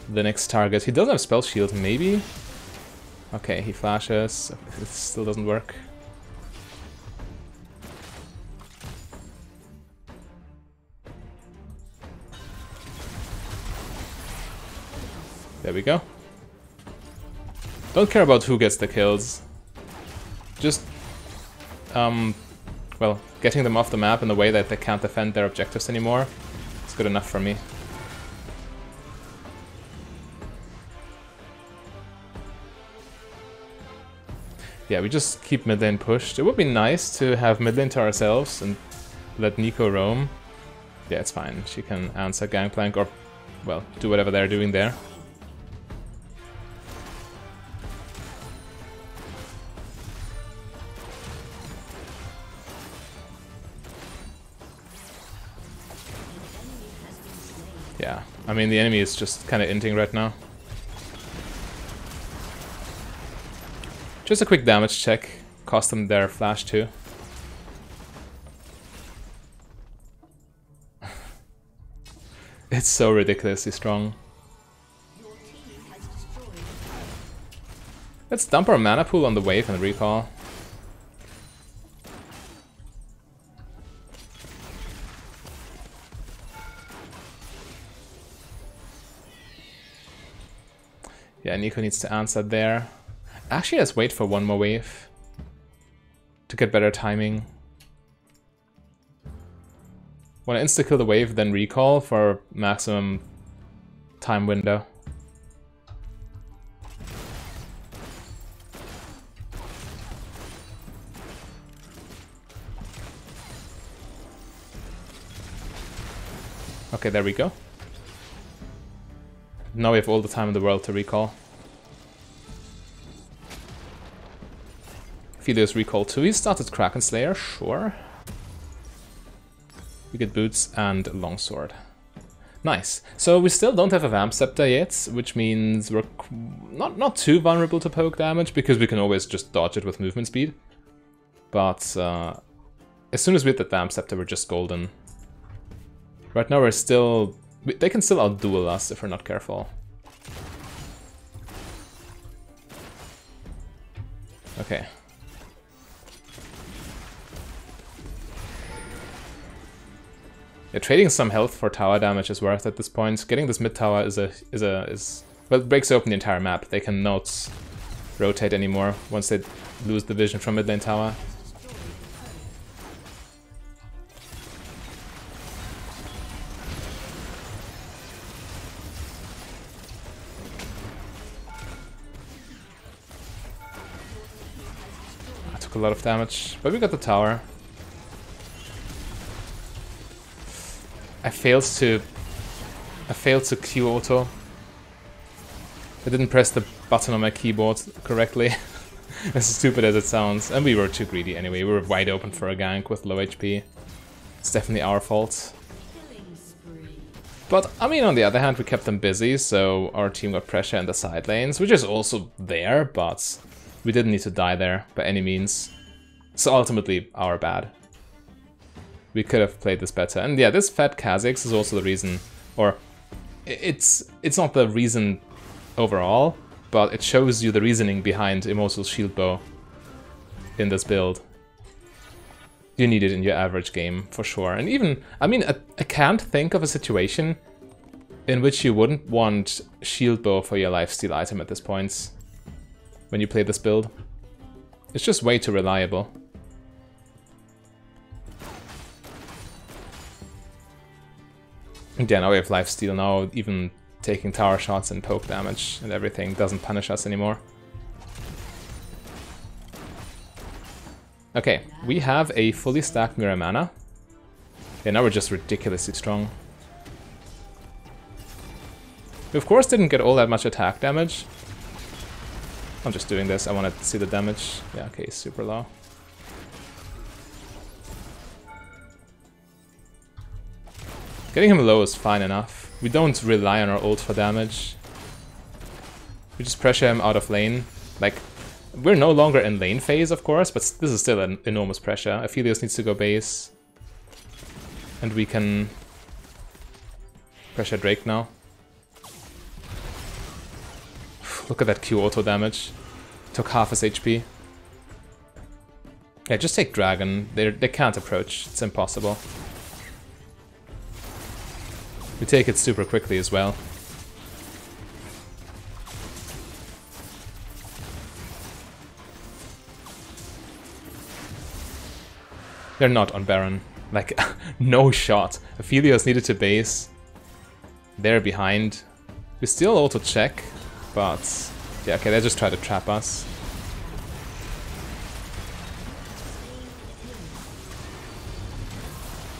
The next target. He doesn't have spell shield, maybe? Okay, he flashes. It still doesn't work. There we go. Don't care about who gets the kills. Just, well, getting them off the map in a way that they can't defend their objectives anymore. It's good enough for me. Yeah, we just keep mid lane pushed. It would be nice to have mid lane to ourselves and let Neeko roam. Yeah, it's fine. She can answer Gangplank or, well, do whatever they're doing there. Yeah, I mean, the enemy is just kind of inting right now. Just a quick damage check. Cost them their flash too. It's so ridiculously strong. Let's dump our mana pool on the wave and recall. Yeah, Neeko needs to answer there. Actually, let's wait for one more wave. to get better timing. Want to insta-kill the wave, then recall for maximum time window. Okay, there we go. Now we have all the time in the world to recall. Aphelios recall too. He started Kraken Slayer, sure. We get boots and longsword. Nice. So we still don't have a Vamp Scepter yet, which means we're not too vulnerable to poke damage, because we can always just dodge it with movement speed. But as soon as we hit that Vamp Scepter, we're just golden. Right now we're still... They can still outduel us if we're not careful. Okay. Yeah, trading some health for tower damage is worth at this point. Getting this mid tower is well, it breaks open the entire map. They cannot rotate anymore once they lose the vision from mid lane tower. I took a lot of damage, but we got the tower. I failed to Q auto. I didn't press the button on my keyboard correctly. As stupid as it sounds. And we were too greedy anyway. We were wide open for a gank with low HP. It's definitely our fault. But, I mean, on the other hand, we kept them busy, so our team got pressure in the side lanes, which is also there, but we didn't need to die there by any means. So ultimately, our bad. We could have played this better. And yeah, this fat Kha'Zix is also the reason, or it's not the reason overall, but it shows you the reasoning behind Immortal Shield Bow in this build. You need it in your average game, for sure. And even, I mean, I can't think of a situation in which you wouldn't want Shield Bow for your lifesteal item at this point, when you play this build. It's just way too reliable. Yeah, now we have lifesteal. Now even taking tower shots and poke damage and everything doesn't punish us anymore. Okay, we have a fully stacked Mirror Mana. Yeah, now we're just ridiculously strong. We of course didn't get all that much attack damage. I'm just doing this, I want to see the damage. Yeah, okay, super low. Getting him low is fine enough. We don't rely on our ult for damage. We just pressure him out of lane. Like, we're no longer in lane phase, of course, but this is still an enormous pressure. Aphelios needs to go base. And we can pressure Drake now. Look at that Q auto damage. Took half his HP. Yeah, just take Dragon. They can't approach. It's impossible. We take it super quickly as well. They're not on Baron. Like, no shot. Aphelios needed to base. They're behind. We still auto check, but yeah, okay, they just try to trap us.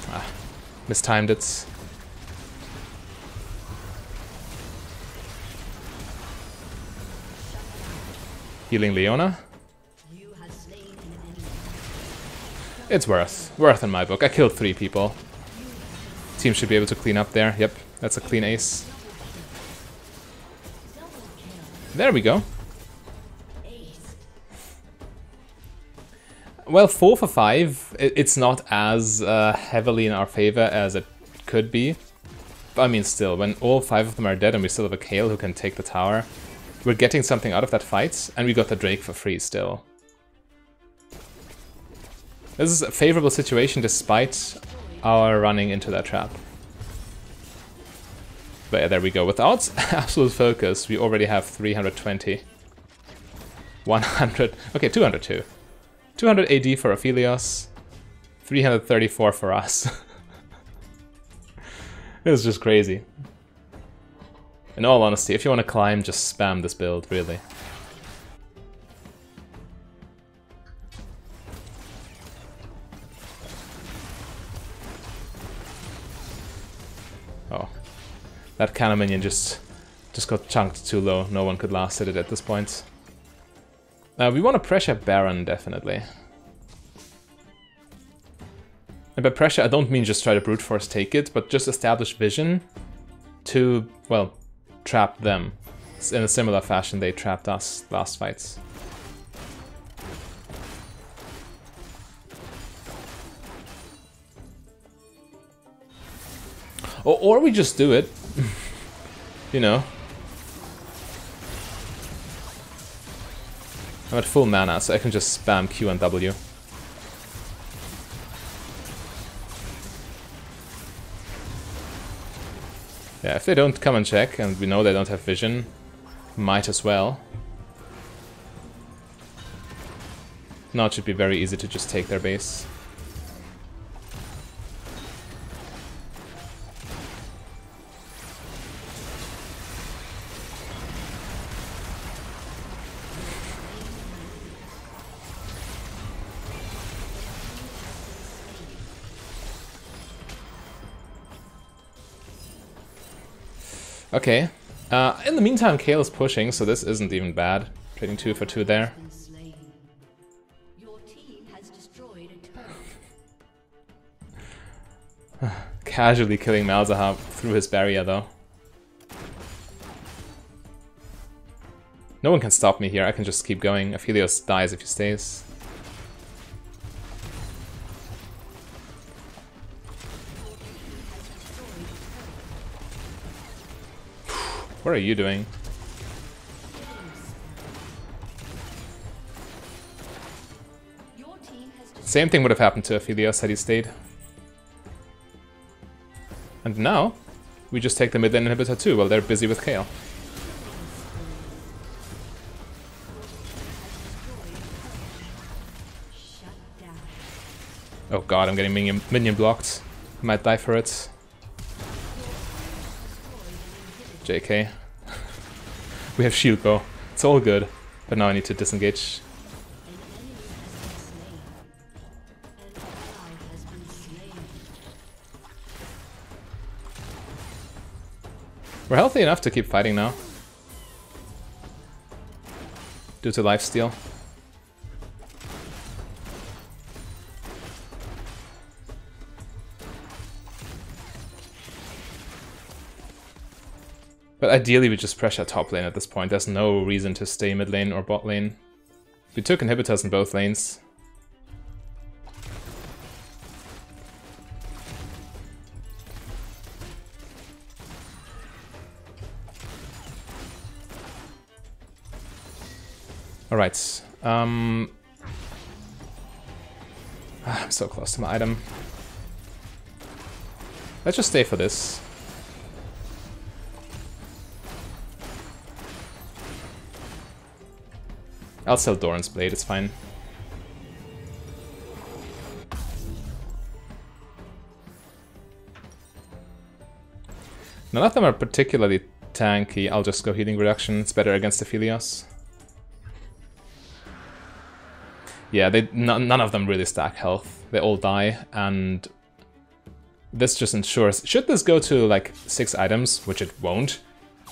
Ah, mistimed it. Healing Leona. It's worth in my book. I killed 3 people. Team should be able to clean up there. Yep, that's a clean ace. There we go. Well, 4 for 5. It's not as heavily in our favor as it could be. But I mean, still, when all 5 of them are dead and we still have a Kayle who can take the tower, we're getting something out of that fight, and we got the Drake for free still. This is a favorable situation despite our running into that trap. But yeah, there we go. Without absolute focus, we already have 320. 100... Okay, 202. 200 AD for Aphelios, 334 for us. It was just crazy. In all honesty, if you want to climb, just spam this build, really. Oh. That cannon minion just got chunked too low. No one could last hit it at this point. We want to pressure Baron, definitely. And by pressure, I don't mean just try to brute force take it, but just establish vision to, well, trap them. In a similar fashion they trapped us last fights. Or we just do it, you know. I'm at full mana, so I can just spam Q and W. Yeah, if they don't come and check, and we know they don't have vision, might as well. Now it should be very easy to just take their base. Okay. In the meantime, Kale is pushing, so this isn't even bad. Trading 2 for 2 there. Casually killing Malzahar through his barrier, though. No one can stop me here, I can just keep going. Aphelios dies if he stays. What are you doing? Same thing would have happened to Aphelios had he stayed. And now, we just take the mid lane inhibitor too while they're busy with Kale. Oh god, I'm getting minion blocked. I might die for it. JK. We have shield bow. It's all good. But now I need to disengage. We're healthy enough to keep fighting now. Due to lifesteal. But ideally we just pressure top lane at this point. There's no reason to stay mid lane or bot lane. We took inhibitors in both lanes. Alright. I'm so close to my item. Let's just stay for this. I'll sell Doran's Blade, it's fine. None of them are particularly tanky. I'll just go healing reduction. It's better against Aphelios. Yeah, none of them really stack health. They all die, and this just ensures... Should this go to like 6 items, which it won't,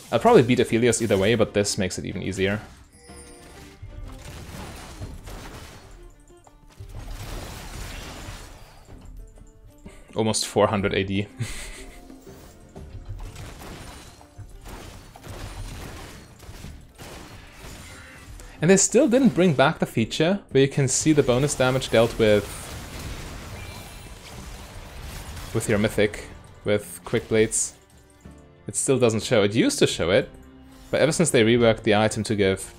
I'll probably beat Aphelios either way, but this makes it even easier. Almost 400 AD. And they still didn't bring back the feature where you can see the bonus damage dealt with your mythic, with quick blades. It still doesn't show. It used to show it, but ever since they reworked the item to give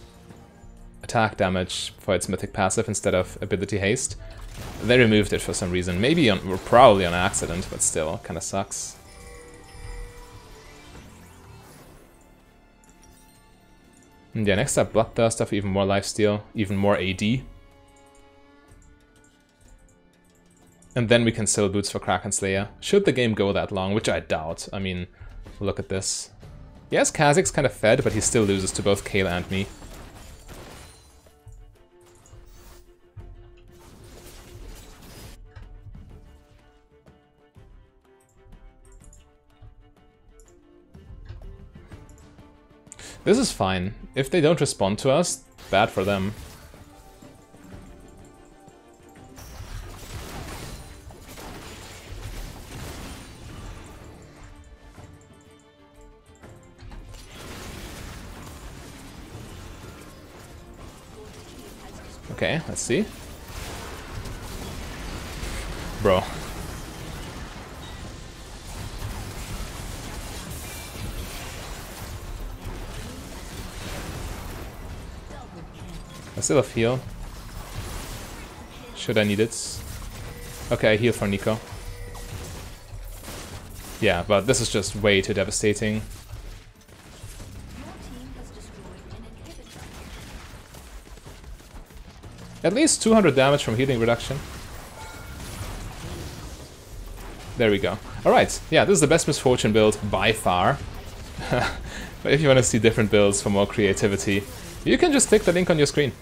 attack damage for its mythic passive instead of ability haste, they removed it for some reason. Maybe or probably on accident, but still, kinda sucks. And yeah, next up Bloodthirster for even more lifesteal, even more AD. And then we can sell boots for Kraken Slayer. Should the game go that long, which I doubt. I mean, look at this. Yes, Kha'Zix's kind of fed, but he still loses to both Kale and me. This is fine. If they don't respond to us, bad for them. Okay, let's see. Bro. I still have heal. Should I need it? Okay, I heal for Nico. Yeah, but this is just way too devastating. At least 200 damage from healing reduction. There we go. Alright, yeah, this is the best Misfortune build by far. But if you want to see different builds for more creativity, you can just click the link on your screen.